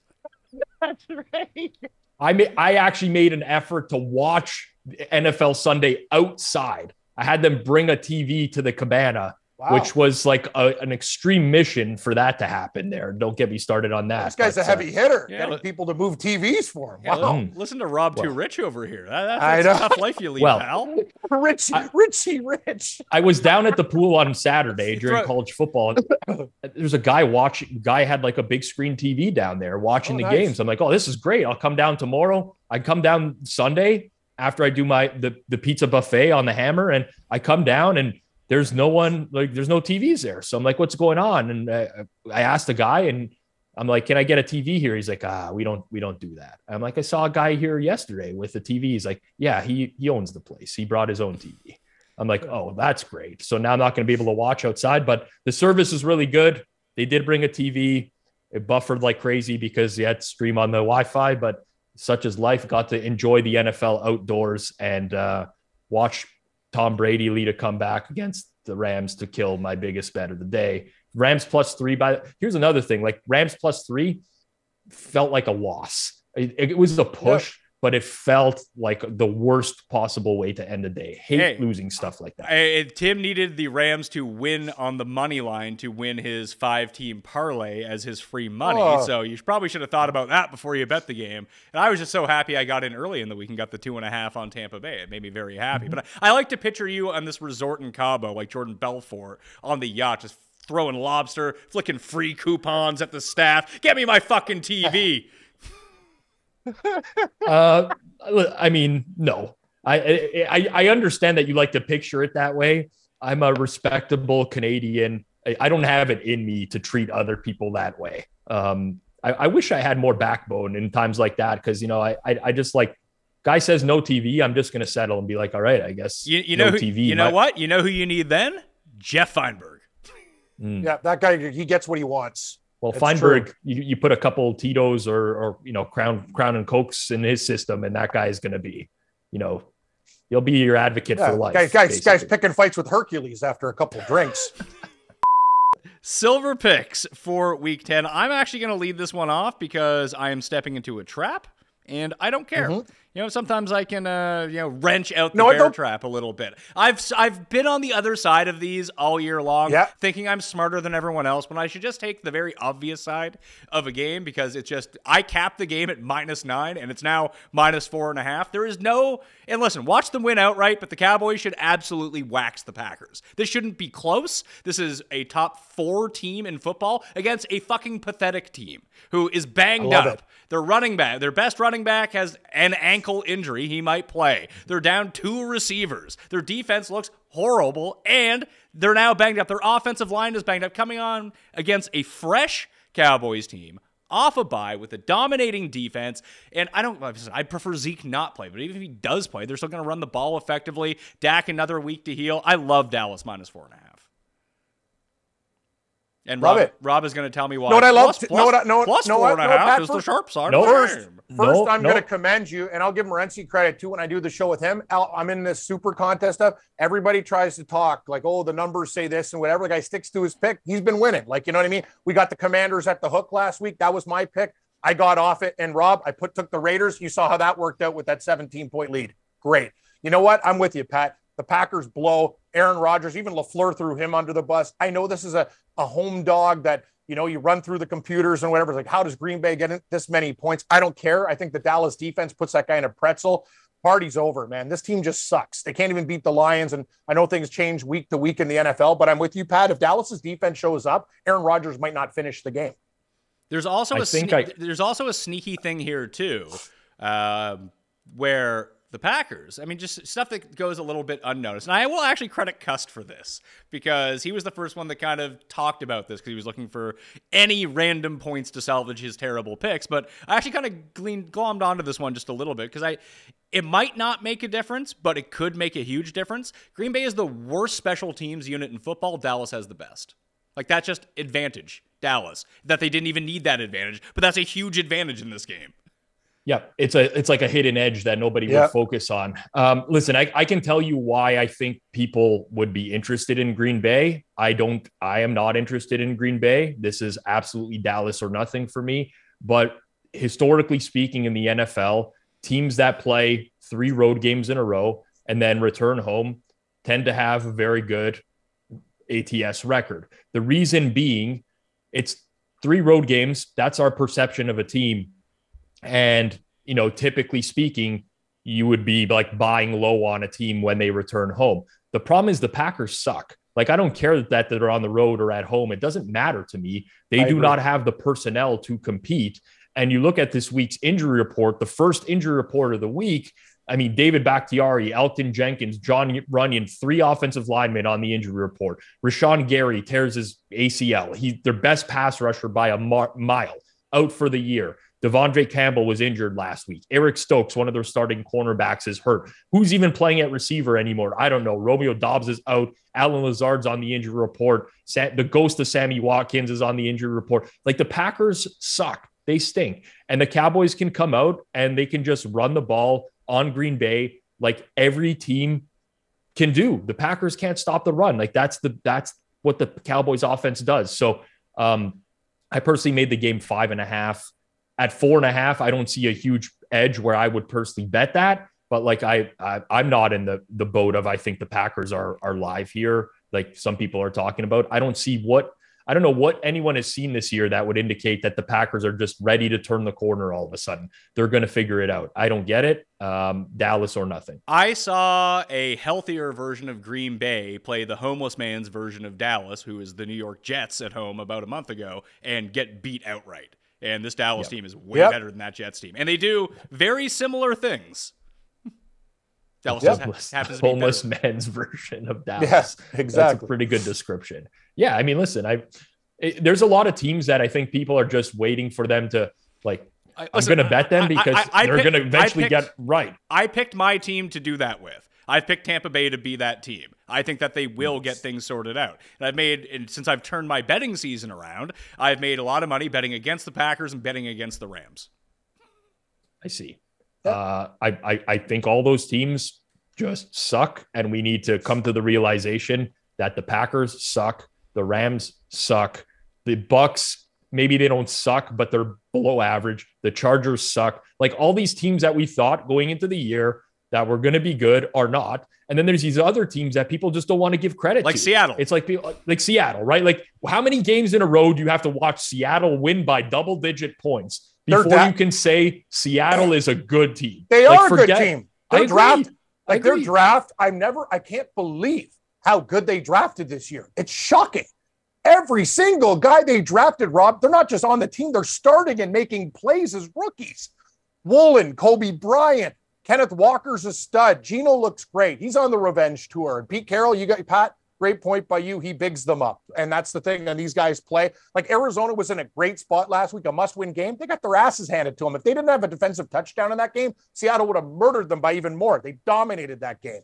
That's right. I actually made an effort to watch NFL Sunday outside. I had them bring a TV to the cabana. Wow. Which was an extreme mission for that to happen there. Don't get me started on that. This guy's a heavy hitter. Getting people to move TVs for him. Yeah, wow. Listen to Rob Too Rich over here. That's a tough life you lead, pal. Richie Rich. I was down at the pool on Saturday during college football. There's a guy watching. Guy had a big screen TV down there watching the games. I'm like, oh, this is great. I'll come down tomorrow. I come down Sunday after I do the pizza buffet on the Hammer, and I come down and there's no one, there's no TVs there. So I'm like, what's going on? And I asked the guy and I'm like, can I get a TV here? He's like, we don't do that. I'm like, I saw a guy here yesterday with the TV. He's like, yeah, he owns the place. He brought his own TV. I'm like, oh, that's great. So now I'm not going to be able to watch outside, but the service is really good. They did bring a TV. It buffered like crazy because you had to stream on the Wi-Fi, but such as life, got to enjoy the NFL outdoors and watch Tom Brady lead a comeback against the Rams to kill my biggest bet of the day. Rams +3. Here's another thing. Rams +3 felt like a loss. It was a push, but it felt like the worst possible way to end the day. Hate losing stuff like that. Tim needed the Rams to win on the money line to win his 5-team parlay as his free money. So you probably should have thought about that before you bet the game. And I was just so happy I got in early in the week and got the 2.5 on Tampa Bay. It made me very happy. But I like to picture you on this resort in Cabo, like Jordan Belfort on the yacht, just throwing lobster, flicking free coupons at the staff. Get me my fucking TV. No. I understand that you like to picture it that way. I'm a respectable Canadian. I don't have it in me to treat other people that way. I wish I had more backbone in times like that because I just guy says no TV. I'm just gonna settle and be like, all right, I guess you know no who, TV. You know what? You know who you need then? Jeff Feinberg. Yeah, that guy, he gets what he wants. Well, it's Feinberg, you put a couple Tito's or Crown and Cokes in his system, and that guy is going to be, he'll be your advocate for life. Guy's picking fights with Hercules after a couple drinks. Silver picks for week 10. I'm actually going to lead this one off because I am stepping into a trap, and I don't care. Sometimes I can, wrench out the bear trap a little bit. I've been on the other side of these all year long, thinking I'm smarter than everyone else, when I should just take the very obvious side of a game because I capped the game at -9 and it's now -4.5. There is and listen, watch them win outright, but the Cowboys should absolutely wax the Packers. This shouldn't be close. This is a top 4 team in football against a fucking pathetic team who is banged up. Their running back, their best running back has an ankle injury. He might play. They're down 2 receivers. Their defense looks horrible, and they're now banged up. Their offensive line is banged up, coming on against a fresh Cowboys team off a bye with a dominating defense. And I prefer Zeke not play, but even if he does play, they're still going to run the ball effectively. Dak another week to heal. I love Dallas -4.5. And Rob is going to tell me why. No, what I love. Plus 4.5 is the sharp side. First, I'm going to commend you, and I'll give Morency credit too. When I do the show with him, I'm in this super contest stuff. Everybody tries to talk the numbers say this and whatever. The guy sticks to his pick. He's been winning. You know what I mean? We got the Commanders at the hook last week. That was my pick. I got off it, and Rob, took the Raiders. You saw how that worked out with that 17-point lead. Great. You know what? I'm with you, Pat. The Packers blow. Aaron Rodgers, even LaFleur threw him under the bus. I know this is a home dog that, you run through the computers and whatever. It's how does Green Bay get this many points? I don't care. I think the Dallas defense puts that guy in a pretzel. Party's over, man. This team just sucks. They can't even beat the Lions. And I know things change week to week in the NFL, but I'm with you, Pat. If Dallas's defense shows up, Aaron Rodgers might not finish the game. There's also a sneaky thing here too, where the Packers. I mean, just stuff that goes a little bit unnoticed. And I will actually credit Cust for this because he was the first one that kind of talked about this because he was looking for any random points to salvage his terrible picks. But I actually kind of glommed onto this one just a little bit because it might not make a difference, but it could make a huge difference. Green Bay is the worst special teams unit in football. Dallas has the best. Like, that's just advantage, Dallas. That they didn't even need that advantage, but that's a huge advantage in this game. Yeah, it's like a hidden edge that nobody would focus on. Listen, I can tell you why I think people would be interested in Green Bay. I am not interested in Green Bay. This is absolutely Dallas or nothing for me. But historically speaking in the NFL, teams that play 3 road games in a row and then return home tend to have a very good ATS record. The reason being, it's 3 road games. That's our perception of a team. And, typically speaking, you would be like buying low on a team when they return home. The problem is the Packers suck. Like, I don't care that they're on the road or at home. It doesn't matter to me. They do not have the personnel to compete. And you look at this week's injury report, the first injury report of the week. I mean, David Bakhtiari, Elton Jenkins, John Runyon, 3 offensive linemen on the injury report. Rashawn Gary tears his ACL. He's their best pass rusher by a mile, out for the year. Devondre Campbell was injured last week. Eric Stokes, one of their starting cornerbacks, is hurt. Who's even playing at receiver anymore? I don't know. Romeo Doubs is out. Alan Lazard's on the injury report. The ghost of Sammy Watkins is on the injury report. Like, the Packers suck. They stink. And the Cowboys can come out and they can just run the ball on Green Bay like every team can do. The Packers can't stop the run. Like, that's what the Cowboys offense does. So I personally made the game 5.5. At 4.5, I don't see a huge edge where I would personally bet that. But like I'm not in the boat of I think the Packers are live here, like some people are talking about. I don't know what anyone has seen this year that would indicate that the Packers are just ready to turn the corner all of a sudden. They're going to figure it out. I don't get it. Dallas or nothing. I saw a healthier version of Green Bay play the homeless man's version of Dallas, who is the New York Jets at home about a month ago, and get beat outright. And this Dallas team is way better than that Jets team. And they do very similar things. Dallas just happens to be homeless man's version of Dallas. Yes, exactly. That's a pretty good description. Yeah, I mean, listen, there's a lot of teams that I think people are just waiting for them to, like, I'm going to bet them because they're going to eventually get right. I picked my team to do that with. I picked Tampa Bay to be that team. I think that they will get things sorted out. And since I've turned my betting season around, I've made a lot of money betting against the Packers and betting against the Rams. I see. I think all those teams just suck, and we need to come to the realization that the Packers suck, the Rams suck, the Bucks, maybe they don't suck, but they're below average. The Chargers suck. Like, all these teams that we thought going into the year that were going to be good are not. And then there's these other teams that people just don't want to give credit to. Like Seattle. It's like Seattle, right? Like, how many games in a row do you have to watch Seattle win by double-digit points before you can say Seattle is a good team? They are a good team. Their draft, I can't believe how good they drafted this year. It's shocking. Every single guy they drafted, Rob, they're not just on the team, they're starting and making plays as rookies. Woolen, Kobe Bryant, Kenneth Walker's a stud. Geno looks great. He's on the revenge tour. And Pete Carroll, you got Pat, great point by you. He bigs them up. And that's the thing. And these guys play. Like, Arizona was in a great spot last week, a must-win game. They got their asses handed to them. If they didn't have a defensive touchdown in that game, Seattle would have murdered them by even more. They dominated that game.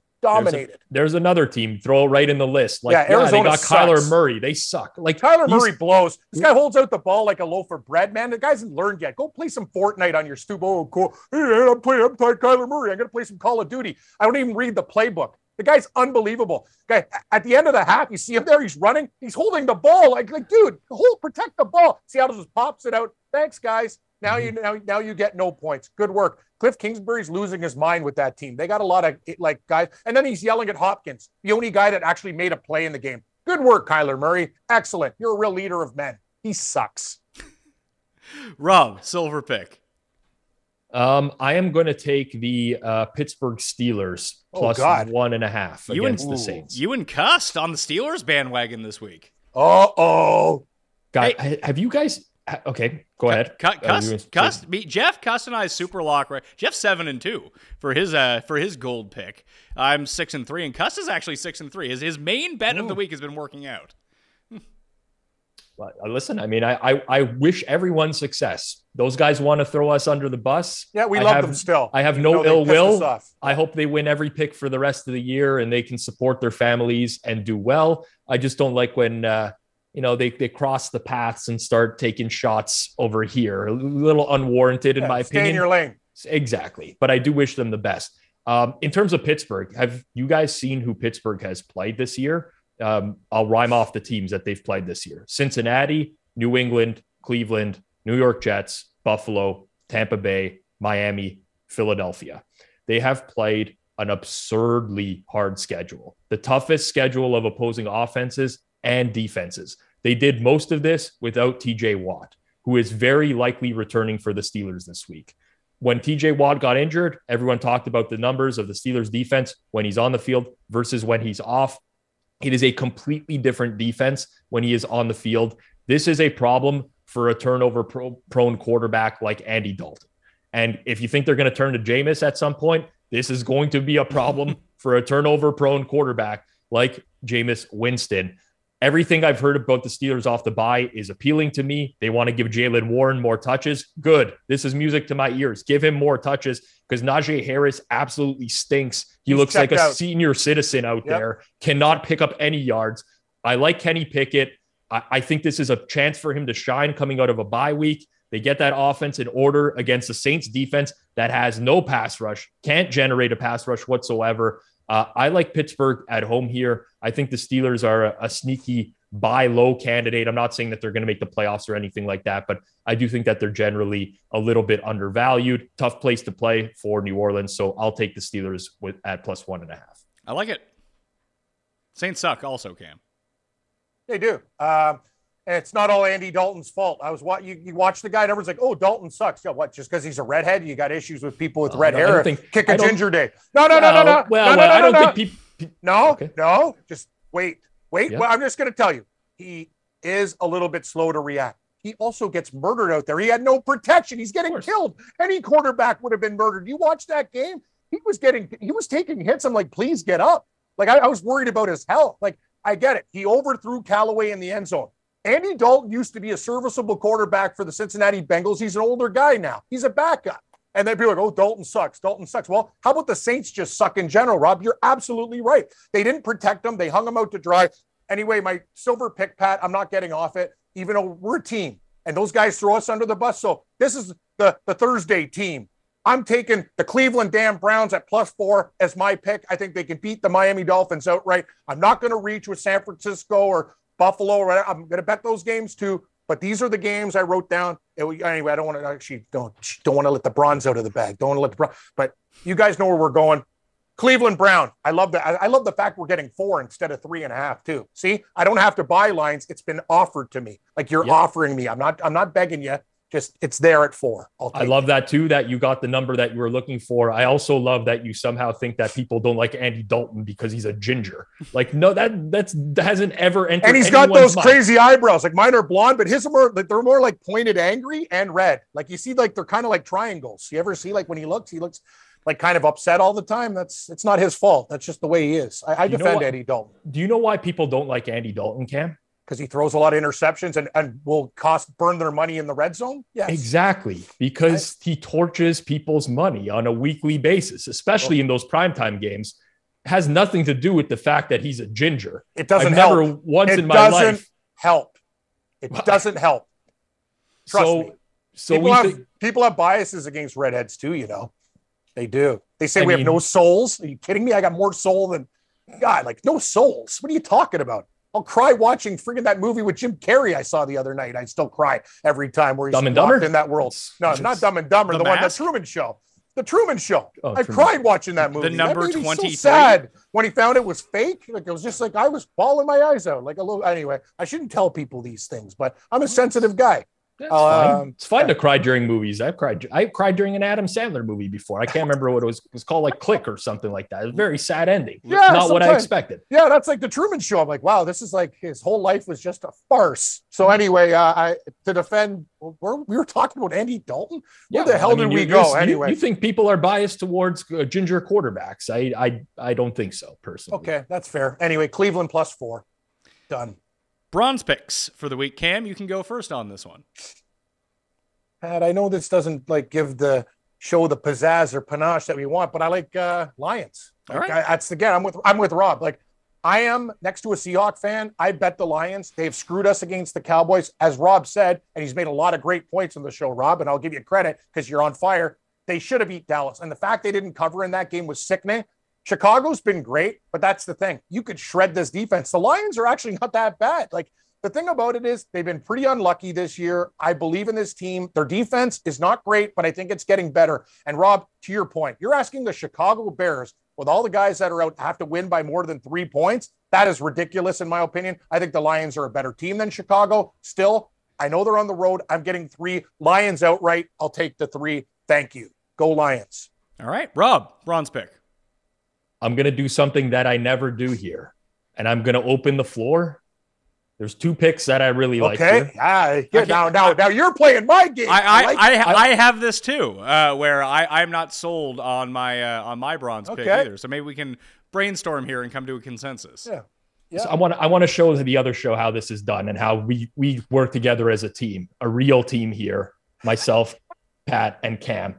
There's another team. Throw it right in the list. Like, Arizona they got sucks. Kyler Murray. They suck. Like, Kyler Murray blows. This guy holds out the ball like a loaf of bread, man. The guy hasn't learned yet. Go play some Fortnite on your stupid. Oh, cool. Hey, I'm Kyler Murray. I'm going to play some Call of Duty. I don't even read the playbook. The guy's unbeliable. Guy, at the end of the half, you see him there. He's running. He's holding the ball. Like, dude, protect the ball. Seattle just pops it out. Thanks, guys. Now you get no points. Good work. Cliff Kingsbury's losing his mind with that team. They got a lot of guys. And then he's yelling at Hopkins, the only guy that actually made a play in the game. Good work, Kyler Murray. Excellent. You're a real leader of men. He sucks. Rob, silver pick. I am going to take the Pittsburgh Steelers plus 1.5 against the Saints. You and Cust on the Steelers bandwagon this week. Uh-oh. God, have you guys Okay, go ahead. Jeff, Cuss, and I super lock. Right, Jeff's 7-2 for his gold pick. I'm 6-3, and Cuss is actually 6-3. His main bet of the week has been working out. But listen, I mean, I wish everyone success. Those guys want to throw us under the bus. Yeah, we love them still. I have no ill will. I hope they win every pick for the rest of the year and they can support their families and do well. I just don't like when they cross the paths and start taking shots over here. A little unwarranted in my opinion. Stay in your lane. Exactly. But I do wish them the best. In terms of Pittsburgh, have you guys seen who Pittsburgh has played this year? I'll rhyme off the teams that they've played this year: Cincinnati, New England, Cleveland, New York Jets, Buffalo, Tampa Bay, Miami, Philadelphia. They have played an absurdly hard schedule, the toughest schedule of opposing offenses and defenses. They did most of this without TJ Watt, who is very likely returning for the Steelers this week. When TJ Watt got injured, everyone talked about the numbers of the Steelers defense when he's on the field versus when he's off. It is a completely different defense when he is on the field. This is a problem for a turnover-prone quarterback like Andy Dalton. And if you think they're going to turn to Jameis at some point, this is going to be a problem for a turnover-prone quarterback like Jameis Winston. Everything I've heard about the Steelers off the bye is appealing to me. They want to give Jaylen Warren more touches. Good. This is music to my ears. Give him more touches because Najee Harris absolutely stinks. He looks like a senior citizen out there, cannot pick up any yards. I like Kenny Pickett. I think this is a chance for him to shine coming out of a bye week. They get that offense in order against the Saints defense that has no pass rush, can't generate a pass rush whatsoever. I like Pittsburgh at home here. I think the Steelers are a sneaky buy low candidate. I'm not saying that they're going to make the playoffs or anything like that, but I do think that they're generally a little bit undervalued. Tough place to play for New Orleans. So I'll take the Steelers at +1.5. I like it. Saints suck also, Cam. They do. And it's not all Andy Dalton's fault. You watch the guy and everyone's like, oh, Dalton sucks. Yeah, what? Just because he's a redhead? You got issues with people with red hair? Kick a ginger day. No. I don't think people. No. Just wait. Yeah. Well, I'm just going to tell you, he is a little bit slow to react. He also gets murdered out there. He had no protection. He's getting killed. Any quarterback would have been murdered. You watch that game? He was taking hits. I'm like, please get up. Like I was worried about his health. Like I get it. He overthrew Callaway in the end zone. Andy Dalton used to be a serviceable quarterback for the Cincinnati Bengals. He's an older guy now. He's a backup. And then people are like, oh, Dalton sucks. Dalton sucks. Well, how about the Saints just suck in general, Rob? You're absolutely right. They didn't protect him. They hung him out to dry. Anyway, my silver pick, Pat, I'm not getting off it, even though we're a team. And those guys throw us under the bus. So this is the Thursday team. I'm taking the Cleveland damn Browns at +4 as my pick. I think they can beat the Miami Dolphins outright. I'm not going to reach with San Francisco or Buffalo, or whatever. I'm going to bet those games too, but these are the games I wrote down. Anyway, I don't want to don't want to let the bronze out of the bag. Don't want to let the bronze, but you guys know where we're going. Cleveland Brown. I love that. I love the fact we're getting 4 instead of 3.5 too. See, I don't have to buy lines. It's been offered to me. Like you're offering me. I'm not begging you. Just it's there at 4. I love that too, that you got the number that you were looking for. I also love that you somehow think that people don't like Andy Dalton because he's a ginger. Like, no, that hasn't ever entered. And he's got those crazy eyebrows. Like mine are blonde, but his are more like they're more like pointed angry and red. Like you see, like they're kind of like triangles. You ever see like when he looks like kind of upset all the time. It's not his fault. That's just the way he is. I defend Andy Dalton. Do you know why people don't like Andy Dalton, Cam? Because he throws a lot of interceptions and will burn their money in the red zone? Yes. Exactly. Because he torches people's money on a weekly basis, especially in those primetime games. It has nothing to do with the fact that he's a ginger. It doesn't help. Never once in my life. It doesn't help. Trust me. So people have biases against redheads too, you know. They do. They say we have no souls. Are you kidding me? I got more soul than God. Like no souls. What are you talking about? I'll cry watching freaking that movie with Jim Carrey I saw the other night. I still cry every time where he's locked in that world. No, not Dumb and Dumber. The one, the Truman Show. The Truman Show. I cried watching that movie. The number 23. So sad when he found it was fake. Like it was just like I was bawling my eyes out. Like a little. Anyway, I shouldn't tell people these things, but I'm a sensitive guy. It's fine to cry during movies. I cried during an Adam Sandler movie before. I can't remember what it was. It was called like Click or something like that. It was a very sad ending. Yeah, not what I expected. Yeah, that's like the Truman Show. I'm like, wow, this is like his whole life was just a farce. So anyway, to defend, we were talking about Andy Dalton. Where the hell did we go? Anyway, you think people are biased towards ginger quarterbacks? I don't think so personally. Okay, that's fair. Anyway, Cleveland +4. Done. Bronze picks for the week. Cam, you can go first on this one. Pat, I know this doesn't like give the show the pizzazz or panache that we want, but I like Lions. All right. That's again, I'm with Rob. Like I am next to a Seahawks fan. I bet the Lions. They've screwed us against the Cowboys, as Rob said, and he's made a lot of great points on the show, Rob. And I'll give you credit because you're on fire. They should have beat Dallas, and the fact they didn't cover in that game was sickening. Chicago's been great, but that's the thing. You could shred this defense. The Lions are actually not that bad. Like the thing about it is they've been pretty unlucky this year. I believe in this team. Their defense is not great, but I think it's getting better. And Rob, to your point, you're asking the Chicago Bears with all the guys that are out have to win by more than 3 points. That is ridiculous in my opinion. I think the Lions are a better team than Chicago. Still, I know they're on the road. I'm getting 3 Lions outright. I'll take the 3. Thank you. Go Lions. All right. Rob, bronze pick. I'm going to do something that I never do here, and I'm going to open the floor. There's 2 picks that I really like. Okay. Now you're playing my game. I have this too, where I'm not sold on my bronze pick either. So maybe we can brainstorm here and come to a consensus. Yeah. So I want to show the other show how this is done and how we work together as a team, a real team here. Myself, Pat, and Cam.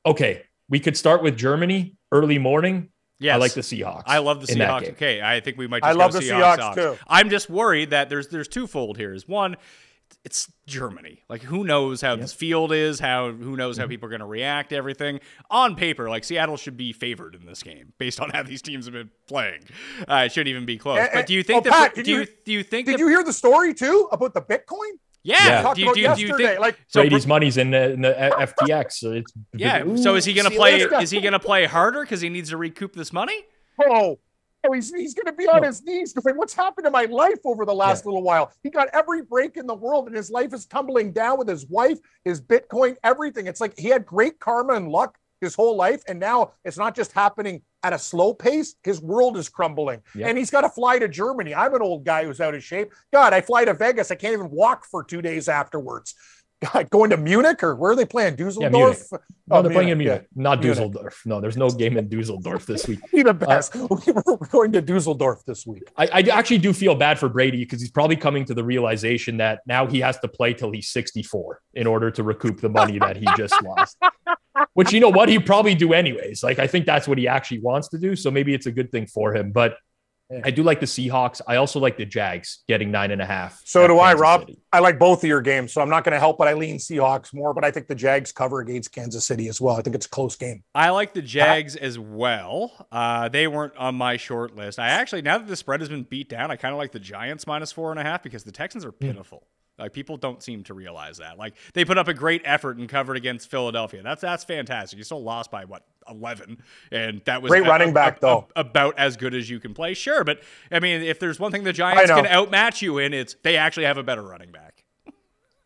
Okay, we could start with Germany. Early morning. Yes. I like the Seahawks. I love the Seahawks. Okay, I think we might just I love the Seahawks too. I'm just worried that there's twofold here. Is one, it's Germany. Like who knows how this field is, who knows how people are going to react to everything. On paper, like Seattle should be favored in this game based on how these teams have been playing. It shouldn't even be close. But do you think Pat, did you hear the story too about the Bitcoin? Yeah. Do you think like Brady's money's in the FTX? So it's So is he going to play? Is he going to play harder because he needs to recoup this money? Oh, he's going to be on his knees. What's happened to my life over the last little while? He got every break in the world, and his life is tumbling down with his wife, his Bitcoin, everything. It's like he had great karma and luck his whole life, and now it's not just happening at a slow pace. His world is crumbling, and he's got to fly to Germany. I'm an old guy who's out of shape. God, I fly to Vegas. I can't even walk for 2 days afterwards. God, going to Munich or where are they playing? Dusseldorf? Yeah, no, they're playing in Munich, not Dusseldorf. No, there's no game in Dusseldorf this week. The best. We're going to Dusseldorf this week. I actually do feel bad for Brady because he's probably coming to the realization that now he has to play till he's 64 in order to recoup the money that he just lost. Which, you know what, he'd probably do anyways. Like, I think that's what he actually wants to do. So maybe it's a good thing for him. But I do like the Seahawks. I also like the Jags getting 9.5. So do I, Rob. City. I like both of your games. So I'm not going to help, but I lean Seahawks more. But I think the Jags cover against Kansas City as well. I think it's a close game. I like the Jags as well. They weren't on my short list. I actually, now that the spread has been beat down, I kind of like the Giants -4.5 because the Texans are pitiful. Like people don't seem to realize that. Like they put up a great effort and covered against Philadelphia. That's fantastic. You still lost by 11, and that was great running back though. About as good as you can play. Sure, but I mean, if there's one thing the Giants can outmatch you in, it's they actually have a better running back.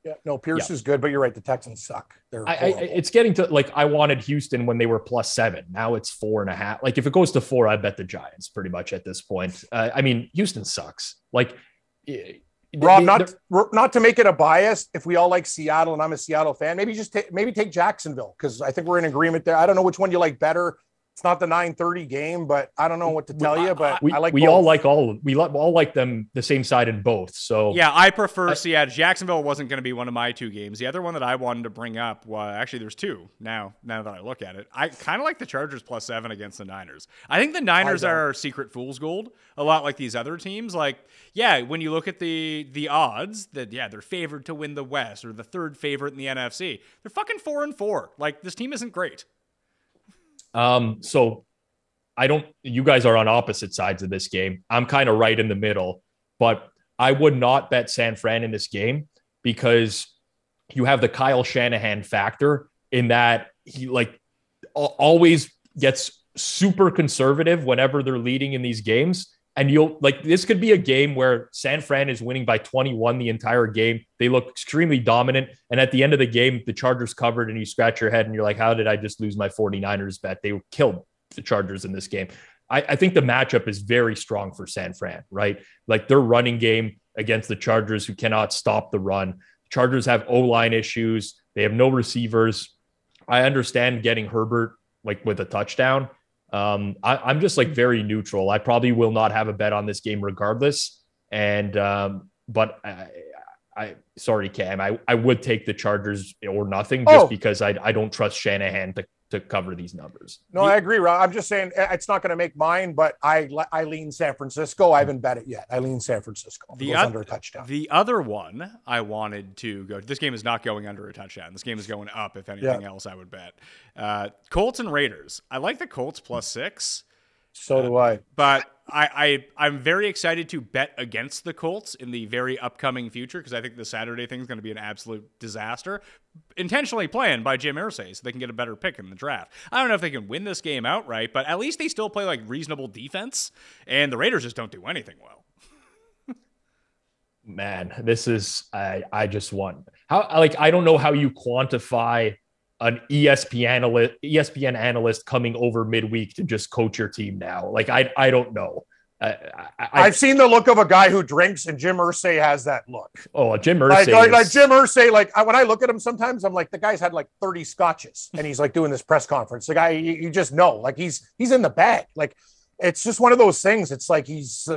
Yeah, no, Pierce is good, but you're right. The Texans suck. They're it's getting to like I wanted Houston when they were +7. Now it's 4.5. Like if it goes to 4, I bet the Giants pretty much at this point. I mean, Houston sucks. Like. Rob, not to make it a bias. If we all like Seattle and I'm a Seattle fan, maybe just take Jacksonville because I think we're in agreement there. I don't know which one you like better. It's not the 9:30 game, but I don't know what to tell you. But I like. We all like them the same side in both. So yeah, I prefer Seattle. Jacksonville wasn't going to be one of my 2 games. The other one that I wanted to bring up was actually there's 2 now. Now that I look at it, I kind of like the Chargers +7 against the Niners. I think the Niners are secret fool's gold, a lot like these other teams. Like when you look at the odds that they're favored to win the West or the 3rd favorite in the NFC, they're fucking 4-4. Like this team isn't great. So you guys are on opposite sides of this game. I'm kind of right in the middle, but I would not bet San Fran in this game because you have the Kyle Shanahan factor in that he always gets super conservative whenever they're leading in these games. And this could be a game where San Fran is winning by 21 the entire game. They look extremely dominant. And at the end of the game, the Chargers covered and you scratch your head and you're like, how did I just lose my 49ers bet? They killed the Chargers in this game. I think the matchup is very strong for San Fran, right? Like their running game against the Chargers who cannot stop the run. Chargers have O-line issues. They have no receivers. I understand getting Herbert like with a touchdown. I'm just like very neutral. I probably will not have a bet on this game regardless. And, but I sorry, Cam, I would take the Chargers or nothing just because I don't trust Shanahan to cover these numbers. No, I agree, Rob. I'm just saying it's not going to make mine, but I lean San Francisco. I haven't bet it yet. I lean San Francisco. It goes under a touchdown. The other one I wanted to go. This game is not going under a touchdown. This game is going up. If anything else, I would bet. Colts and Raiders. I like the Colts +6. So do I. But I'm very excited to bet against the Colts in the very upcoming future because I think the Saturday thing is going to be an absolute disaster. Intentionally planned by Jim Irsay so they can get a better pick in the draft. I don't know if they can win this game outright, but at least they still play like reasonable defense, and the Raiders just don't do anything well. Man, this is I just won. I don't know how you quantify an ESPN analyst coming over midweek to just coach your team now. Like, I don't know. I've seen the look of a guy who drinks, and Jim Irsay has that look. Oh, Jim Irsay. Like Jim Irsay, when I look at him sometimes, I'm like, the guy's had like 30 scotches, and he's like doing this press conference. The guy, you just know, like he's in the bag. Like, it's just one of those things. It's like he's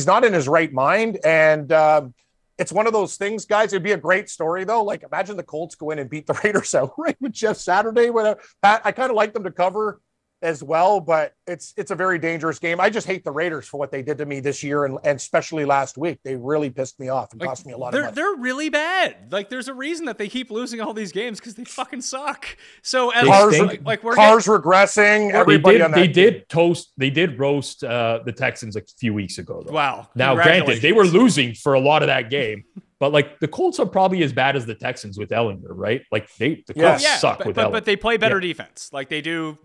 not in his right mind, and it's one of those things, guys. It'd be a great story, though. Like, imagine the Colts go in and beat the Raiders outright with Jeff Saturday. Whatever. Pat, I kind of like them to cover as well, but it's a very dangerous game. I just hate the Raiders for what they did to me this year, and especially last week. They really pissed me off and cost me a lot of money. They're really bad. Like, there's a reason that they keep losing all these games because they fucking suck. So as Cars regressing. Everybody they did roast the Texans a few weeks ago, though. Wow. Now, granted, they were losing for a lot of that game. But like the Colts are probably as bad as the Texans with Ellinger, right? Like the Colts suck with Ellinger. But they play better defense. Like they do.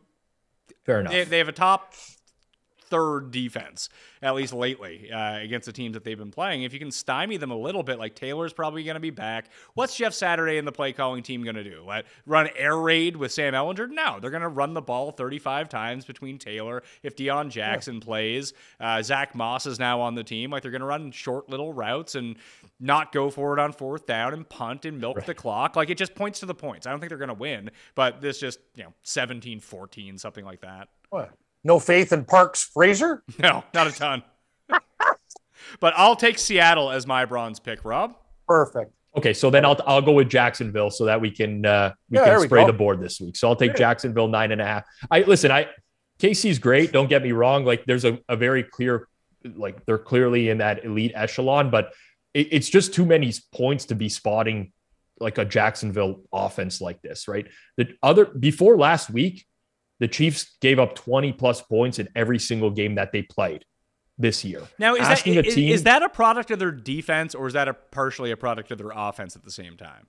Fair enough. They have a top third defense, at least lately, against the teams that they've been playing. If you can stymie them a little bit, like Taylor's probably going to be back. What's Jeff Saturday and the play calling team going to do? Run air raid with Sam Ellinger? No, they're going to run the ball 35 times between Taylor. If Deion Jackson plays, Zach Moss is now on the team. Like, they're going to run short little routes and not go for it on fourth down and punt and milk the clock. Like, it just points to the points. I don't think they're going to win, but this just, 17-14, something like that. What? No faith in Parks Frazier? No, not a ton. But I'll take Seattle as my bronze pick, Rob. Perfect. Okay, so then I'll go with Jacksonville so that we can spray the board this week. So I'll take Jacksonville 9.5. KC's great. Don't get me wrong. Like, there's a very clear, like, they're clearly in that elite echelon, but it's just too many points to be spotting like a Jacksonville offense like this, right? Before last week, the Chiefs gave up 20 plus points in every single game that they played this year. Now, is that a product of their defense, or is that partially a product of their offense at the same time?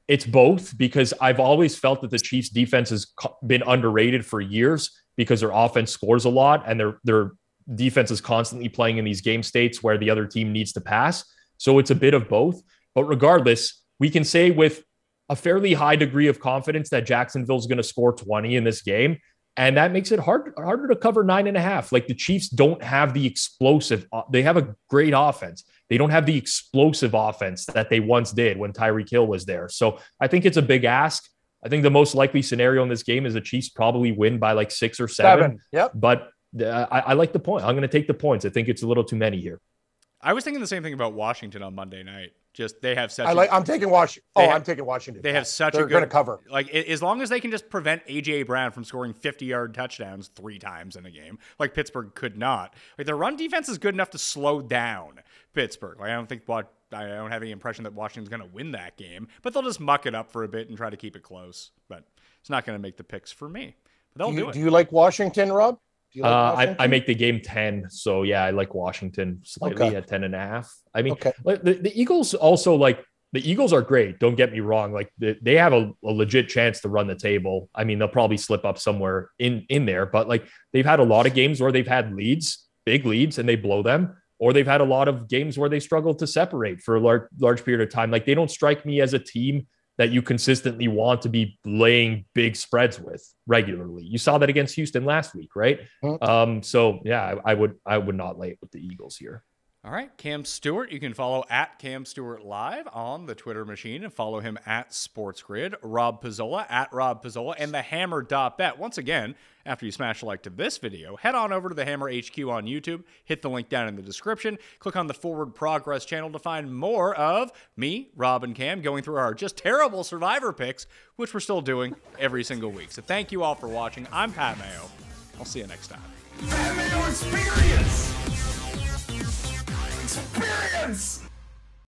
It's both, because I've always felt that the Chiefs defense has been underrated for years because their offense scores a lot and their defense is constantly playing in these game states where the other team needs to pass. So it's a bit of both. But regardless, we can say with a fairly high degree of confidence that Jacksonville's going to score 20 in this game. And that makes it harder to cover 9.5. Like, the Chiefs don't have the explosive. They have a great offense. They don't have the explosive offense that they once did when Tyreek Hill was there. So I think it's a big ask. I think the most likely scenario in this game is the Chiefs probably win by like 6 or 7. Yep. But I like the point. I'm going to take the points. I think it's a little too many here. I was thinking the same thing about Washington on Monday night. Just they have such. I'm taking Washington. I'm taking Washington. They have such They're a good. They're going to cover. Like, as long as they can just prevent A.J. Brown from scoring 50-yard touchdowns 3 times in a game, like Pittsburgh could not. Like, their run defense is good enough to slow down Pittsburgh. Like, I don't have any impression that Washington's going to win that game, but they'll just muck it up for a bit and try to keep it close. But it's not going to make the picks for me. But they'll do it. Do you like Washington, Rob? I make the game 10. So yeah, I like Washington slightly at 10.5. I mean, the Eagles also, like, the Eagles are great. Don't get me wrong. Like, they have a legit chance to run the table. I mean, they'll probably slip up somewhere in there, but like, they've had a lot of games where they've had leads big leads and they blow them, or they've had a lot of games where they struggle to separate for a large period of time. Like, they don't strike me as a team that you consistently want to be laying big spreads with regularly. You saw that against Houston last week, right? So yeah, I would not lay it with the Eagles here. All right, Cam Stewart, you can follow at Cam Stewart Live on the Twitter machine and follow him at SportsGrid. Rob Pizzola at Rob Pizzola, and the Hammer.bet. Once again, after you smash a like to this video, head on over to the Hammer HQ on YouTube, hit the link down in the description, click on the Forward Progress channel to find more of me, Rob, and Cam going through our just terrible Survivor picks, which we're still doing every single week. So thank you all for watching. I'm Pat Mayo. I'll see you next time. Pat Mayo Experience! Experience!